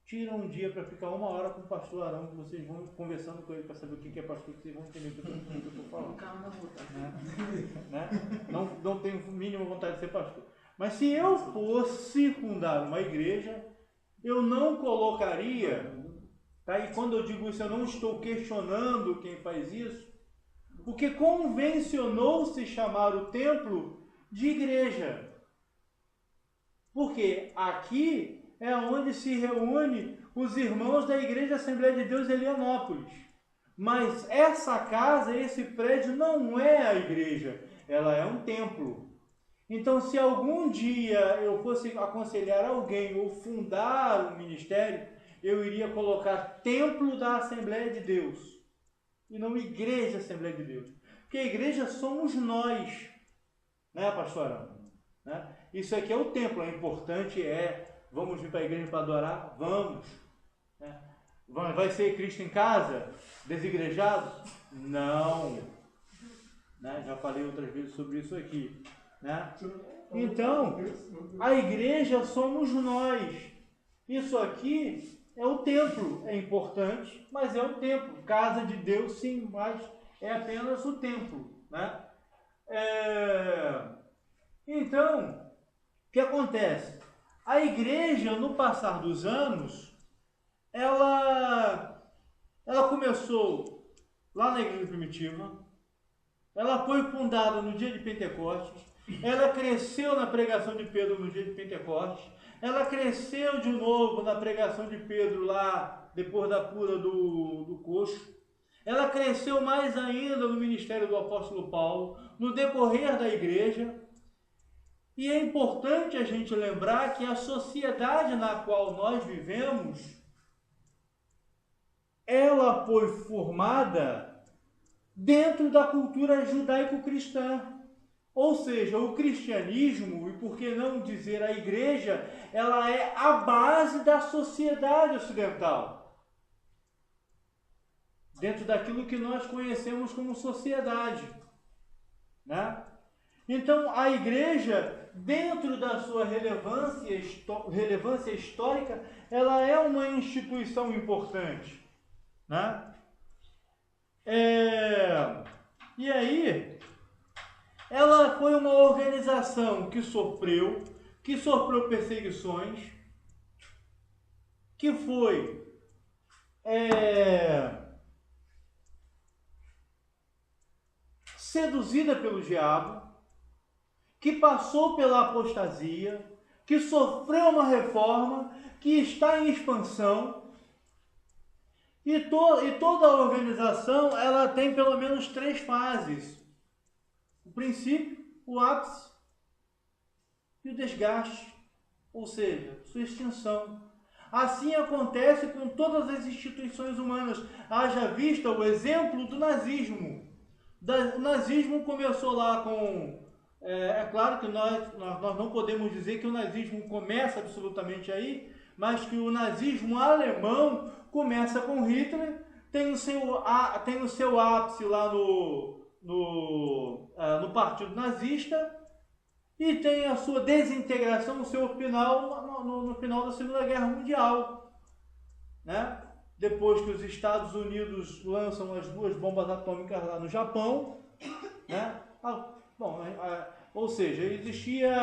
tira um dia para ficar 1 hora com o pastor Arão, que vocês vão conversando com ele para saber o que é pastor, que vocês vão entender o que eu estou falando. Calma, não vou, tá? Né? Não tenho mínima vontade de ser pastor. Mas se eu fosse fundar uma igreja, eu não colocaria, tá? E quando eu digo isso, eu não estou questionando quem faz isso, porque convencionou-se chamar o templo de igreja. Porque aqui é onde se reúne os irmãos da Igreja Assembleia de Deus Helianópolis. Mas essa casa, esse prédio não é a igreja, ela é um templo. Então, se algum dia eu fosse aconselhar alguém ou fundar um ministério, eu iria colocar Templo da Assembleia de Deus e não Igreja Assembleia de Deus. Porque a igreja somos nós, né, pastor? Né? Isso aqui é o templo, é importante, vamos vir para a igreja para adorar? Vamos. Né? Vai ser Cristo em casa? Desigrejado? Não. Né? Já falei outras vezes sobre isso aqui. Né? Então, a igreja somos nós. Isso aqui é o templo. É importante, mas é o templo. Casa de Deus, sim, mas é apenas o templo. Né? Então, o que acontece? A igreja, no passar dos anos, ela começou lá na igreja primitiva, ela foi fundada no dia de Pentecostes, ela cresceu na pregação de Pedro no dia de Pentecostes, ela cresceu de novo na pregação de Pedro lá, depois da cura do coxo, ela cresceu mais ainda no ministério do apóstolo Paulo, no decorrer da igreja. E é importante a gente lembrar que a sociedade na qual nós vivemos, ela foi formada dentro da cultura judaico-cristã. Ou seja, o cristianismo, e por que não dizer a igreja, ela é a base da sociedade ocidental. Dentro daquilo que nós conhecemos como sociedade. Né? Então, a igreja, dentro da sua relevância histórica, ela é uma instituição importante. Né? E aí, ela foi uma organização que sofreu perseguições, que foi seduzida pelo diabo, que passou pela apostasia, que sofreu uma reforma, que está em expansão. E toda a organização ela tem pelo menos 3 fases. O princípio, o ápice e o desgaste, ou seja, sua extinção. Assim acontece com todas as instituições humanas. Haja vista o exemplo do nazismo. O nazismo começou lá com... É claro que nós não podemos dizer que o nazismo começa absolutamente aí, mas que o nazismo alemão começa com Hitler, tem o seu ápice lá no Partido Nazista e tem a sua desintegração no seu final, no final da Segunda Guerra Mundial. Né? Depois que os Estados Unidos lançam as 2 bombas atômicas lá no Japão, né? Ou seja, existia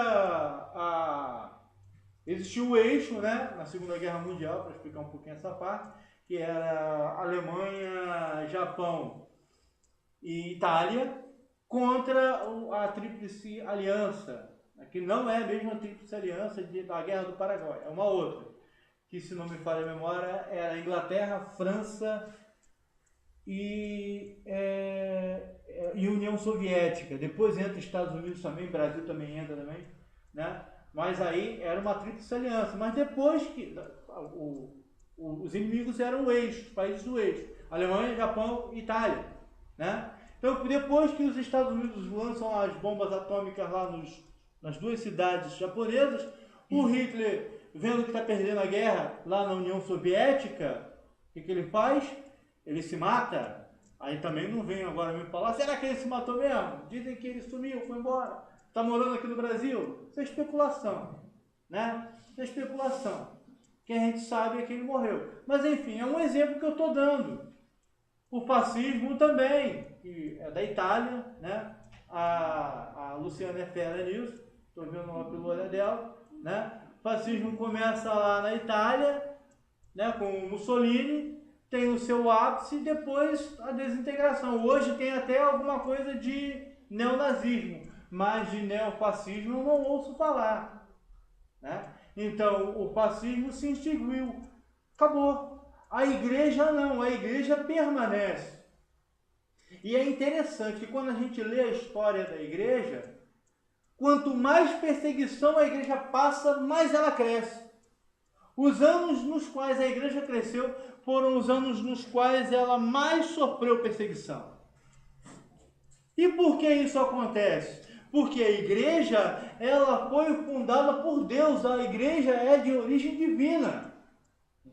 o eixo, né, na Segunda Guerra Mundial, para explicar um pouquinho essa parte, que era Alemanha, Japão e Itália, contra a Tríplice Aliança, que não é a mesma Tríplice Aliança da Guerra do Paraguai, é uma outra, que, se não me falha a memória, era a Inglaterra, França e União Soviética. Depois entra Estados Unidos também, Brasil também entra também, né? Mas aí era uma tríplice aliança. Mas depois que os inimigos eram o eixo, os países do eixo, Alemanha, Japão e Itália, né? Então, depois que os Estados Unidos lançam as bombas atômicas lá nas 2 cidades japonesas, o Hitler, vendo que está perdendo a guerra lá na União Soviética, o que ele faz? Ele se mata. Aí também não vem agora me falar, será que ele se matou mesmo? Dizem que ele sumiu, foi embora, está morando aqui no Brasil. Isso é especulação, né? Isso é especulação. que a gente sabe é que ele morreu. Mas enfim, é um exemplo que eu estou dando. O fascismo também, que é da Itália, né? A Luciana é fera nisso, estou vendo uma pílula dela, né? O fascismo começa lá na Itália, né? Com o Mussolini, tem o seu ápice e depois a desintegração. Hoje tem até alguma coisa de neonazismo, mas de neofascismo eu não ouço falar, né? Então o fascismo se extinguiu, acabou. A igreja não, a igreja permanece. E é interessante que quando a gente lê a história da igreja, quanto mais perseguição a igreja passa, mais ela cresce. Os anos nos quais a igreja cresceu foram os anos nos quais ela mais sofreu perseguição. E por que isso acontece? Porque a igreja, ela foi fundada por Deus, a igreja é de origem divina.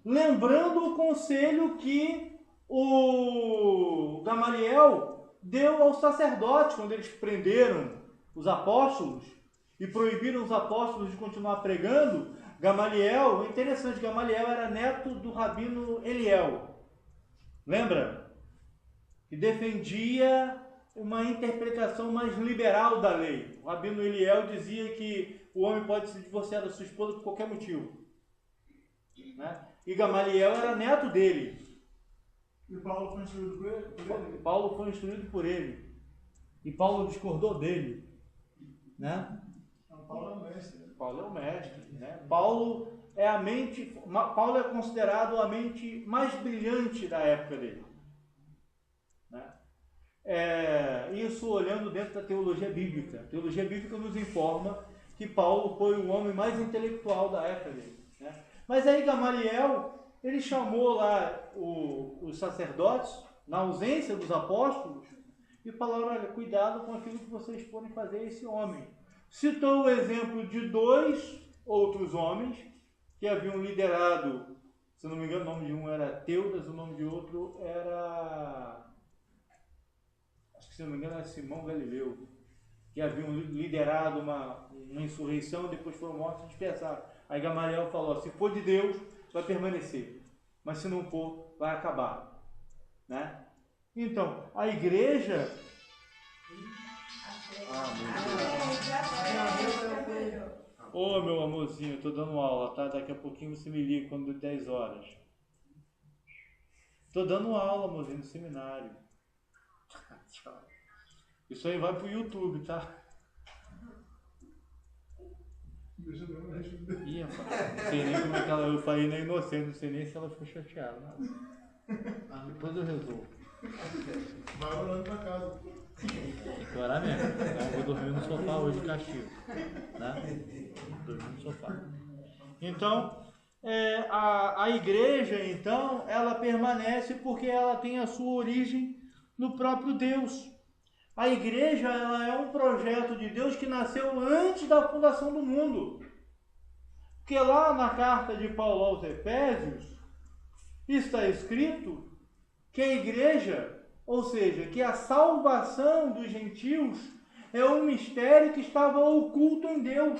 Lembrando o conselho que o Gamaliel deu aos sacerdotes, quando eles prenderam os apóstolos e proibiram os apóstolos de continuar pregando. Gamaliel, interessante, Gamaliel era neto do rabino Eliel. Lembra? Que defendia uma interpretação mais liberal da lei. O rabino Eliel dizia que o homem pode se divorciar da sua esposa por qualquer motivo, né? E Gamaliel era neto dele. E Paulo foi instruído por ele? Paulo foi instruído por ele. E Paulo discordou dele, né? Paulo é o mestre. Paulo é o mestre, né? Paulo é considerado a mente mais brilhante da época dele, né? Isso olhando dentro da teologia bíblica. A teologia bíblica nos informa que Paulo foi o homem mais intelectual da época dele, né? Mas aí Gamaliel, ele chamou lá os sacerdotes, na ausência dos apóstolos, e falou: olha, cuidado com aquilo que vocês podem fazer a esse homem. Citou o exemplo de 2 outros homens que haviam liderado, se não me engano, o nome de um era Teudas, o nome de outro era, acho que se não me engano era Simão Galileu, que haviam liderado uma insurreição, depois foram mortos e dispersados. Aí Gamaliel falou: se for de Deus, vai permanecer, mas se não for, vai acabar, né? Então, a igreja... Ô, meu amorzinho, eu tô dando aula, tá? Daqui a pouquinho você me liga quando der 10 horas. Tô dando aula, amorzinho, no seminário. Isso aí vai pro YouTube, tá? Deixa eu ver, deixa eu ver. Ih, rapaz, não sei nem como é que ela... Eu falei na inocente, não sei nem se ela ficou chateada. Depois eu resolvo. Vai orando pra casa. Tem que orar mesmo. Eu vou dormir no sofá hoje de castigo, né? Dormir no sofá. Então, a igreja, então, ela permanece porque ela tem a sua origem no próprio Deus. A igreja, ela é um projeto de Deus que nasceu antes da fundação do mundo. Porque lá na carta de Paulo aos Efésios, está escrito que a igreja, ou seja, que a salvação dos gentios é um mistério que estava oculto em Deus.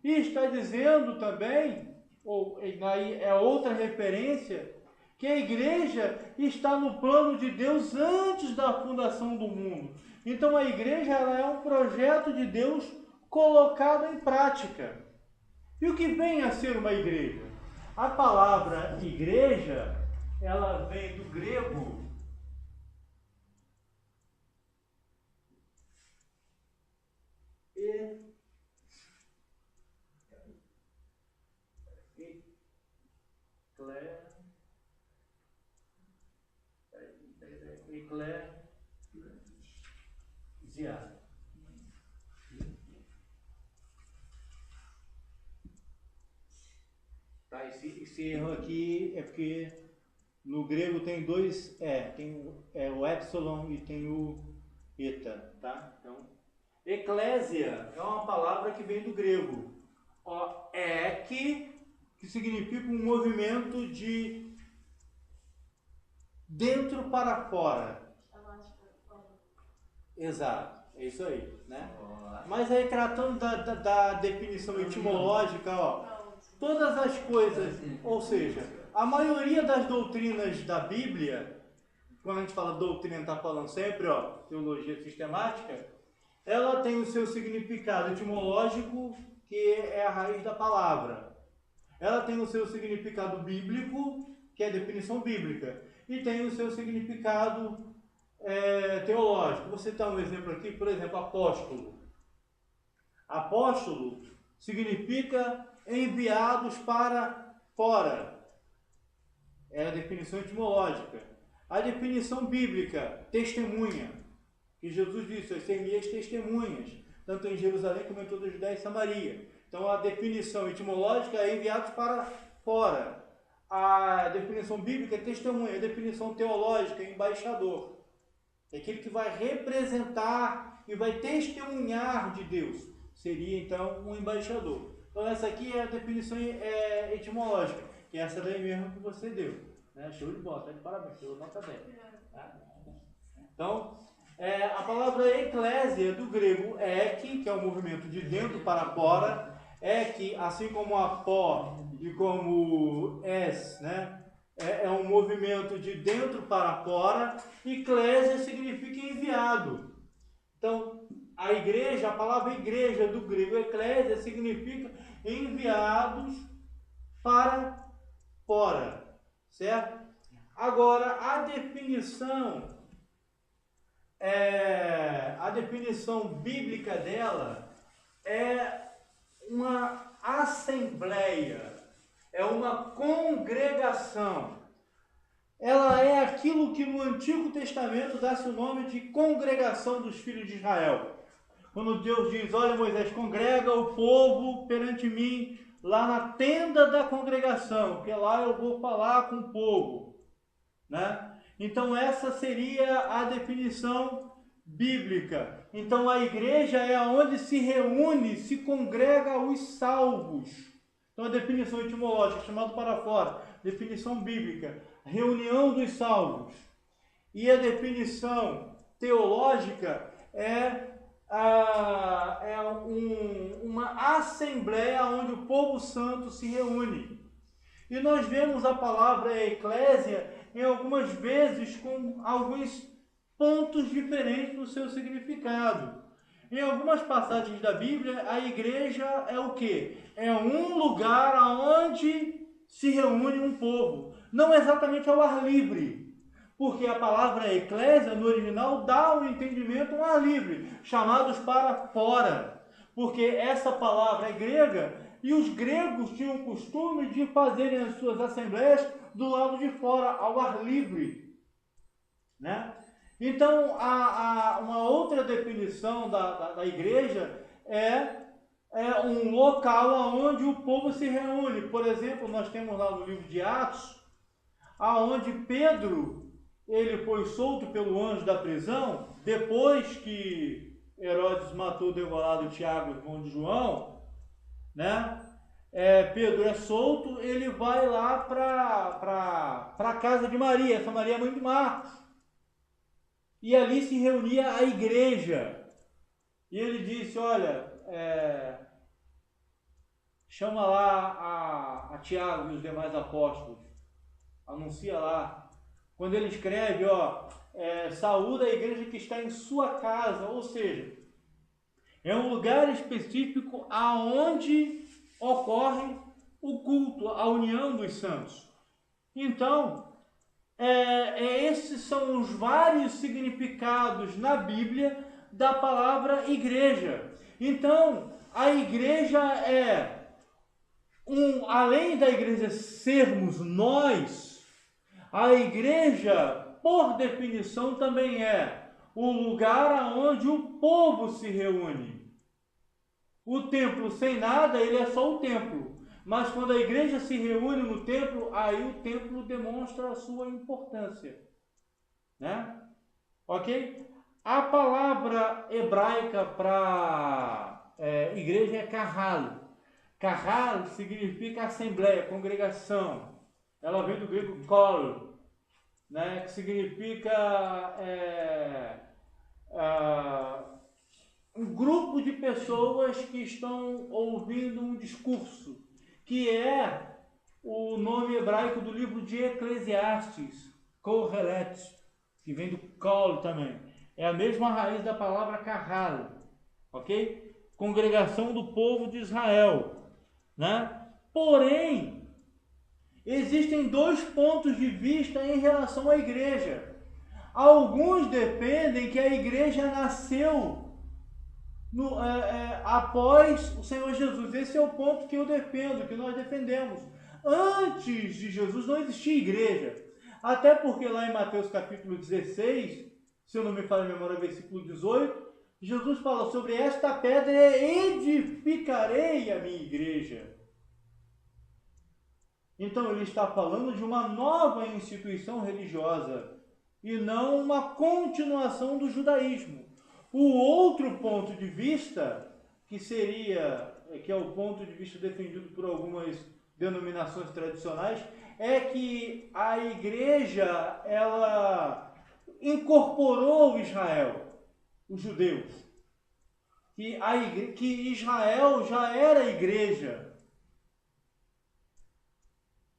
E está dizendo também, ou aí é outra referência, que a igreja está no plano de Deus antes da fundação do mundo. Então a igreja, ela é um projeto de Deus colocado em prática. E o que vem a ser uma igreja? A palavra igreja, ela vem do grego eclésia. Tá, esse erro aqui é porque no grego tem dois tem o epsilon e tem o eta, tá? Então, eclésia é uma palavra que vem do grego que significa um movimento de dentro para fora. Exato, é isso aí, né? Mas aí tratando da definição etimológica, todas as coisas, ou seja, a maioria das doutrinas da Bíblia, quando a gente fala doutrina, está falando sempre, teologia sistemática, ela tem o seu significado etimológico, que é a raiz da palavra. Ela tem o seu significado bíblico, que é a definição bíblica, e tem o seu significado teológico. Vou citar um exemplo aqui, por exemplo, apóstolo. Apóstolo significa enviados para fora. É a definição etimológica. A definição bíblica, testemunha. Que Jesus disse, as ser-me-eis testemunhas, tanto em Jerusalém como em toda a Judéia e Samaria. Então a definição etimológica é enviados para fora. A definição bíblica é testemunha. A definição teológica é embaixador. É aquele que vai representar e vai testemunhar de Deus. Seria então um embaixador. Então essa aqui é a definição etimológica, que é essa daí mesmo que você deu. Né? Show de bola, tá de parabéns, tirou nota 10. Tá? Então, a palavra eclésia do grego ek, que é o movimento de dentro para fora, ek, assim como apó e como es, né? É um movimento de dentro para fora, e eclésia significa enviado. Então, a igreja, a palavra igreja do grego eclésia significa enviados para fora, certo? Agora, a definição bíblica dela é uma assembleia, é uma congregação. Ela é aquilo que no Antigo Testamento dá-se o nome de congregação dos filhos de Israel. Quando Deus diz, olha Moisés, congrega o povo perante mim lá na tenda da congregação, porque lá eu vou falar com o povo. Né? Então essa seria a definição bíblica. Então a igreja é onde se reúne, se congrega os salvos. Então a definição etimológica, chamado para fora, definição bíblica, reunião dos salvos. E a definição teológica é uma assembleia onde o povo santo se reúne. E nós vemos a palavra eclésia em algumas vezes com alguns pontos diferentes no seu significado. Em algumas passagens da Bíblia, a igreja é o quê? É um lugar onde se reúne um povo. Não exatamente ao ar livre, porque a palavra eclésia no original dá um entendimento ao ar livre, chamados para fora, porque essa palavra é grega e os gregos tinham o costume de fazerem as suas assembleias do lado de fora, ao ar livre. Né? Então, uma outra definição da igreja é um local onde o povo se reúne. Por exemplo, nós temos lá no livro de Atos, aonde Pedro ele foi solto pelo anjo da prisão, depois que Herodes matou o degolado Tiago, irmão de João, né? Pedro é solto, ele vai lá para a casa de Maria, essa Maria é mãe de Marcos, e ali se reunia a igreja, e ele disse, olha, chama lá a Tiago e os demais apóstolos, anuncia lá. Quando ele escreve, saúda a igreja que está em sua casa, ou seja, é um lugar específico aonde ocorre o culto, a união dos santos. Então, esses são os vários significados na Bíblia da palavra igreja. Então, a igreja além da igreja sermos nós, a igreja, por definição, também é o lugar onde o povo se reúne. O templo sem nada, ele é só o templo. Mas quando a igreja se reúne no templo, aí o templo demonstra a sua importância. Né? Ok? A palavra hebraica para igreja é kahal. Kahal significa assembleia, congregação. Ela vem do grego kol, né, que significa um grupo de pessoas que estão ouvindo um discurso, que é o nome hebraico do livro de Eclesiastes, Kohelet, que vem do Kol também. É a mesma raiz da palavra Kahal, ok? Congregação do povo de Israel, né? Porém, existem dois pontos de vista em relação à igreja. Alguns defendem que a igreja nasceu após o Senhor Jesus. Esse é o ponto que eu defendo, que nós defendemos. Antes de Jesus não existia igreja. Até porque lá em Mateus capítulo 16, se eu não me falha a memória, versículo 18, Jesus fala: sobre esta pedra edificarei a minha igreja. Então ele está falando de uma nova instituição religiosa e não uma continuação do judaísmo. O outro ponto de vista, que é o ponto de vista defendido por algumas denominações tradicionais, é que a igreja, ela incorporou Israel, os judeus, que Israel já era igreja,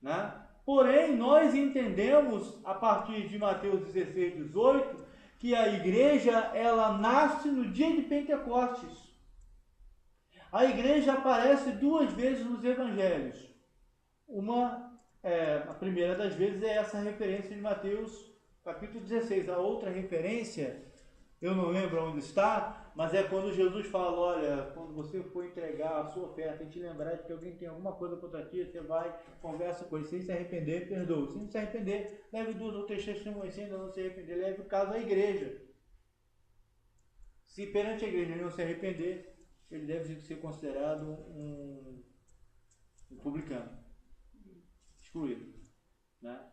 né? Porém, nós entendemos, a partir de Mateus 16, 18, que a igreja, ela nasce no dia de Pentecostes. A igreja aparece 2 vezes nos evangelhos. A primeira das vezes é essa referência de Mateus capítulo 16. A outra referência, eu não lembro onde está, mas é quando Jesus fala: olha, quando você for entregar a sua oferta e te lembrar de que alguém tem alguma coisa contra ti, você vai, conversa com ele, se se arrepender, perdoa. Se não se arrepender, leve 2 ou 3 testemunhas, se ainda não se arrepender, leve o caso à igreja. Se perante a igreja ele não se arrepender, ele deve ser considerado um publicano, excluído, né?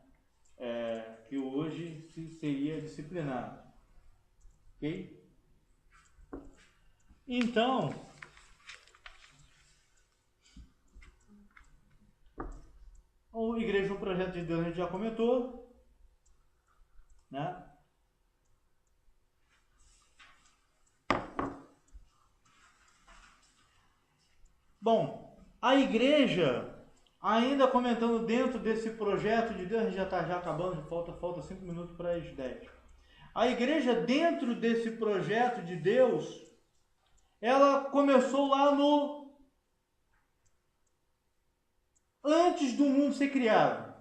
Que hoje seria disciplinado. Ok? Então, a igreja, o projeto de Deus, a gente já comentou, né? Bom, a igreja, ainda comentando dentro desse projeto de Deus, a gente já está acabando, falta 5 minutos para as 10. A igreja, dentro desse projeto de Deus, ela começou lá antes do mundo ser criado.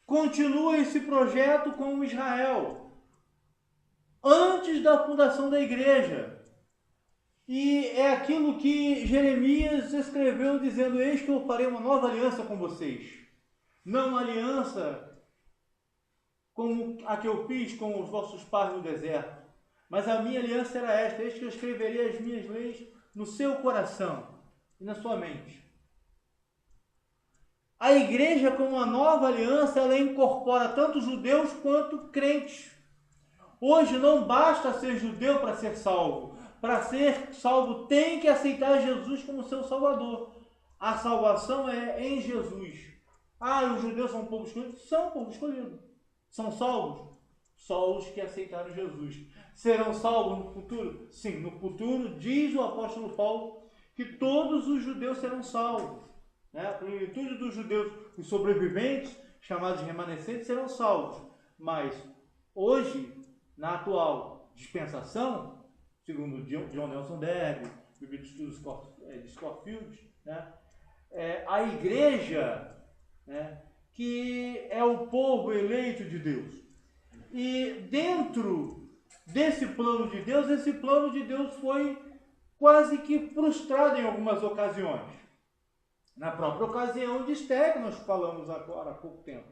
Continua esse projeto com Israel, antes da fundação da igreja. E é aquilo que Jeremias escreveu dizendo: eis que eu farei uma nova aliança com vocês. Não uma aliança como a que eu fiz com os vossos pais no deserto, mas a minha aliança era esta: eis que eu escreverei as minhas leis no seu coração e na sua mente. A igreja, com uma nova aliança, ela incorpora tanto judeus quanto crentes. Hoje não basta ser judeu para ser salvo. Para ser salvo tem que aceitar Jesus como seu salvador. A salvação é em Jesus. Os judeus são um povo escolhido? São um povo escolhido. São salvos? Só os que aceitaram Jesus. Serão salvos no futuro? Sim, no futuro diz o apóstolo Paulo que todos os judeus serão salvos. Né? A plenitude dos judeus, os sobreviventes, chamados de remanescentes, serão salvos. Mas hoje, na atual dispensação, segundo John Nelson Darby, Bíblia de Estudos de Scofield, né? A igreja, né, que é o povo eleito de Deus. E dentro desse plano de Deus, esse plano de Deus foi quase que frustrado em algumas ocasiões. Na própria ocasião de Esther, que nós falamos agora há pouco tempo.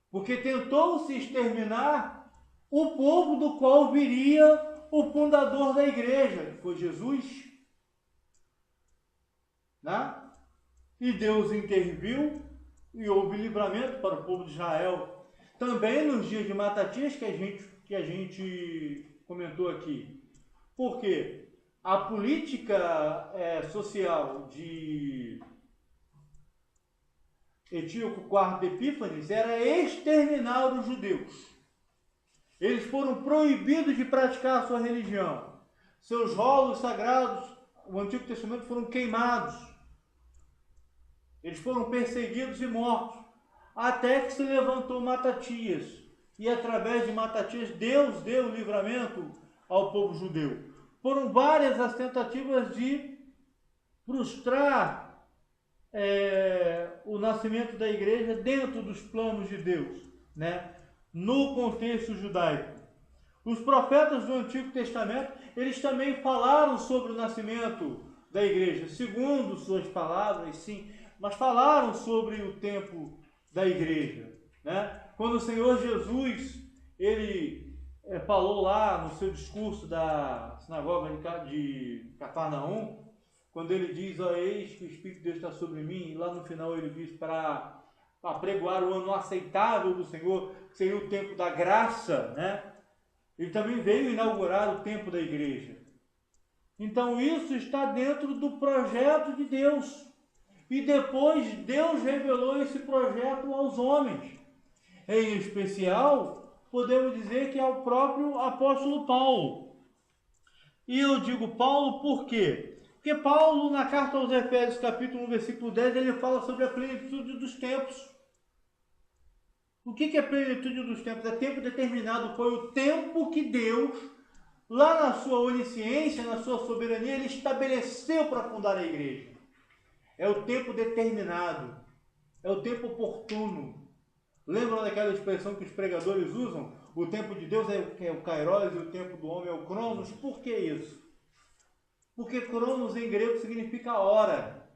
Porque tentou-se exterminar o povo do qual viria o fundador da igreja, que foi Jesus, né? E Deus interviu e houve livramento para o povo de Israel. Também nos dias de Matatias, que a gente comentou aqui. Porque a política social de Etíoco IV de Epífanes era exterminar os judeus. Eles foram proibidos de praticar a sua religião. Seus rolos sagrados, o Antigo Testamento, foram queimados. Eles foram perseguidos e mortos, até que se levantou Matatias. E através de Matatias, Deus deu o livramento ao povo judeu. Foram várias as tentativas de frustrar o nascimento da igreja dentro dos planos de Deus, né? No contexto judaico. Os profetas do Antigo Testamento, eles também falaram sobre o nascimento da igreja, segundo suas palavras, sim, mas falaram sobre o tempo da igreja, né? Quando o Senhor Jesus, ele falou lá no seu discurso da sinagoga de Cafarnaum, quando ele diz, eis que o Espírito de Deus está sobre mim, e lá no final ele diz para apregoar o ano aceitável do Senhor, que seria o tempo da graça, né? Ele também veio inaugurar o tempo da igreja. Então isso está dentro do projeto de Deus. E depois Deus revelou esse projeto aos homens. Em especial, podemos dizer que é o próprio apóstolo Paulo. E eu digo Paulo por quê? Porque Paulo, na carta aos Efésios, capítulo 1, versículo 10, ele fala sobre a plenitude dos tempos. O que é a plenitude dos tempos? É tempo determinado. Foi o tempo que Deus, lá na sua onisciência, na sua soberania, ele estabeleceu para fundar a igreja. É o tempo determinado. É o tempo oportuno. Lembram daquela expressão que os pregadores usam? O tempo de Deus é o kairos e o tempo do homem é o cronos. Por que isso? Porque cronos em grego significa hora.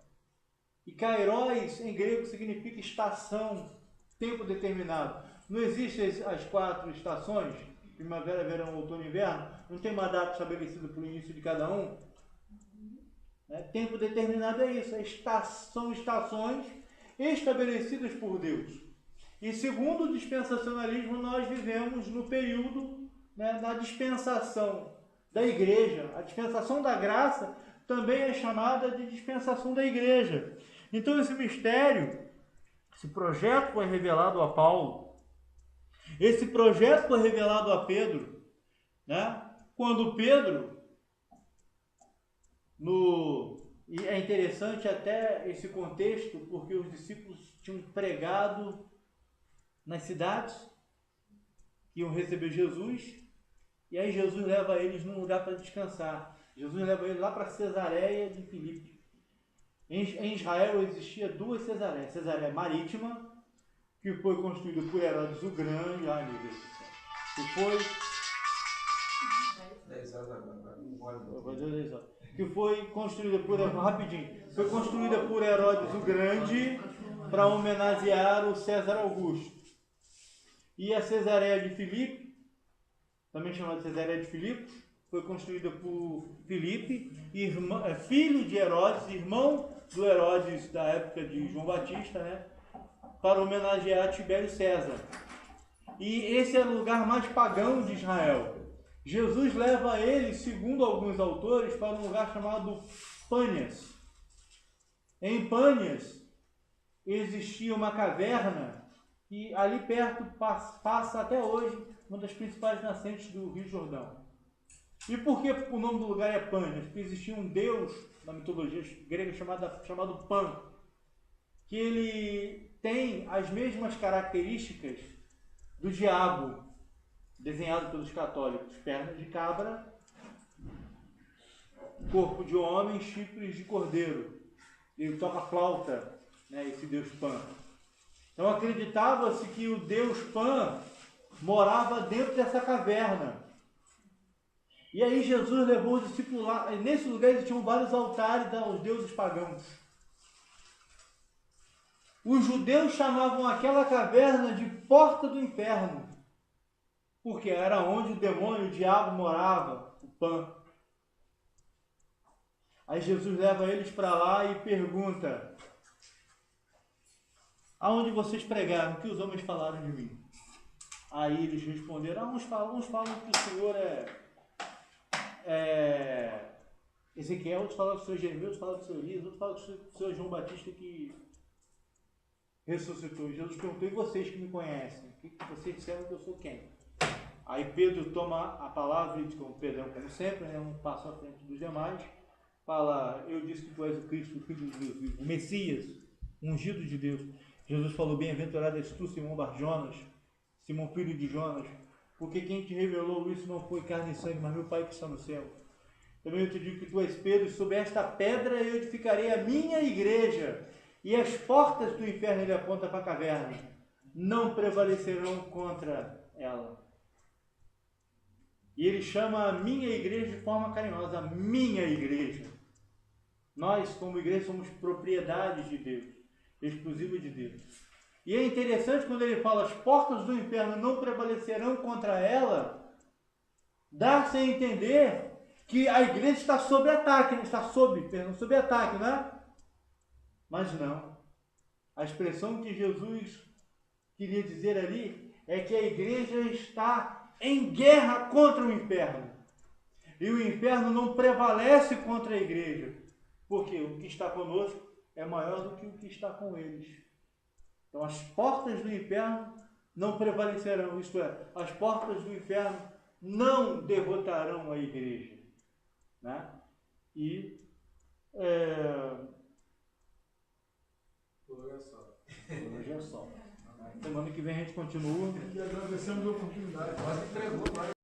E kairos em grego significa estação, tempo determinado. Não existem as 4 estações, primavera, verão, outono e inverno. Não tem uma data estabelecida para o início de cada um. Tempo determinado é isso. São estações estabelecidas por Deus. E segundo o dispensacionalismo, nós vivemos no período, da dispensação da igreja. A dispensação da graça também é chamada de dispensação da igreja. Então esse mistério, esse projeto foi revelado a Paulo. Esse projeto foi revelado a Pedro, quando Pedro, e é interessante até esse contexto, porque os discípulos tinham pregado nas cidades, iam receber Jesus, e aí Jesus leva eles num lugar para descansar. Jesus leva eles lá para Cesareia de Filipe. Em Israel existia 2 Cesareias. Cesareia Marítima, que foi construída por Herodes o Grande, meu Deus do céu, que foi... 10 horas agora, que foi construída foi construída por Herodes o Grande para homenagear o César Augusto. E a Cesareia de Filipe, também chamada Cesareia de Filipos, foi construída por Filipe, filho de Herodes, irmão do Herodes da época de João Batista, para homenagear Tibério César. E esse era o lugar mais pagão de Israel. Jesus leva eles, segundo alguns autores, para um lugar chamado Pânias. Em Pânias existia uma caverna e ali perto passa até hoje uma das principais nascentes do Rio Jordão. E por que o nome do lugar é Pânias? Porque existia um deus na mitologia grega chamado Pan, que ele tem as mesmas características do diabo, desenhado pelos católicos: pernas de cabra, corpo de homem, chifres de cordeiro. Ele toca flauta, esse deus Pan. Então acreditava-se que o deus Pan morava dentro dessa caverna. E aí Jesus levou os discípulos lá. Nesse lugar existiam vários altares aos deuses pagãos. Os judeus chamavam aquela caverna de Porta do Inferno, porque era onde o demônio, o diabo morava, o Pan. Aí Jesus leva eles para lá e pergunta: aonde vocês pregaram? O que os homens falaram de mim? Aí eles responderam: uns falam que o Senhor é Ezequiel, outros falam que o Senhor Jeremias, outros falam que o Senhor Elias, outros falam que o Senhor João Batista que ressuscitou. E Jesus perguntou: e vocês que me conhecem? O que vocês disseram que eu sou quem? Aí Pedro toma a palavra e diz, como Pedrão, como sempre, um passo à frente dos demais, fala: eu disse que tu és o Cristo, o Filho de Deus, o Messias. ungido de Deus. Jesus falou, bem-aventurado és tu, Simão Bar-Jonas, Simão filho de Jonas, porque quem te revelou isso não foi carne e sangue, mas meu Pai que está no céu. Também eu te digo que tu és Pedro, e sobre esta pedra eu edificarei a minha igreja, e as portas do inferno, ele aponta para a caverna, não prevalecerão contra ela. E ele chama a minha igreja de forma carinhosa, a minha igreja. Nós, como igreja, somos propriedade de Deus, exclusiva de Deus. E é interessante quando ele fala, as portas do inferno não prevalecerão contra ela, dá-se a entender que a igreja está sob ataque, está sob ataque, né? Mas não. A expressão que Jesus queria dizer ali é que a igreja está em guerra contra o inferno. E o inferno não prevalece contra a igreja. Porque o que está conosco é maior do que o que está com eles. Então as portas do inferno não prevalecerão. Isto é, as portas do inferno não derrotarão a igreja. Né? E hoje é só. Semana que vem a gente continua. E agradecemos a oportunidade. Quase entregou.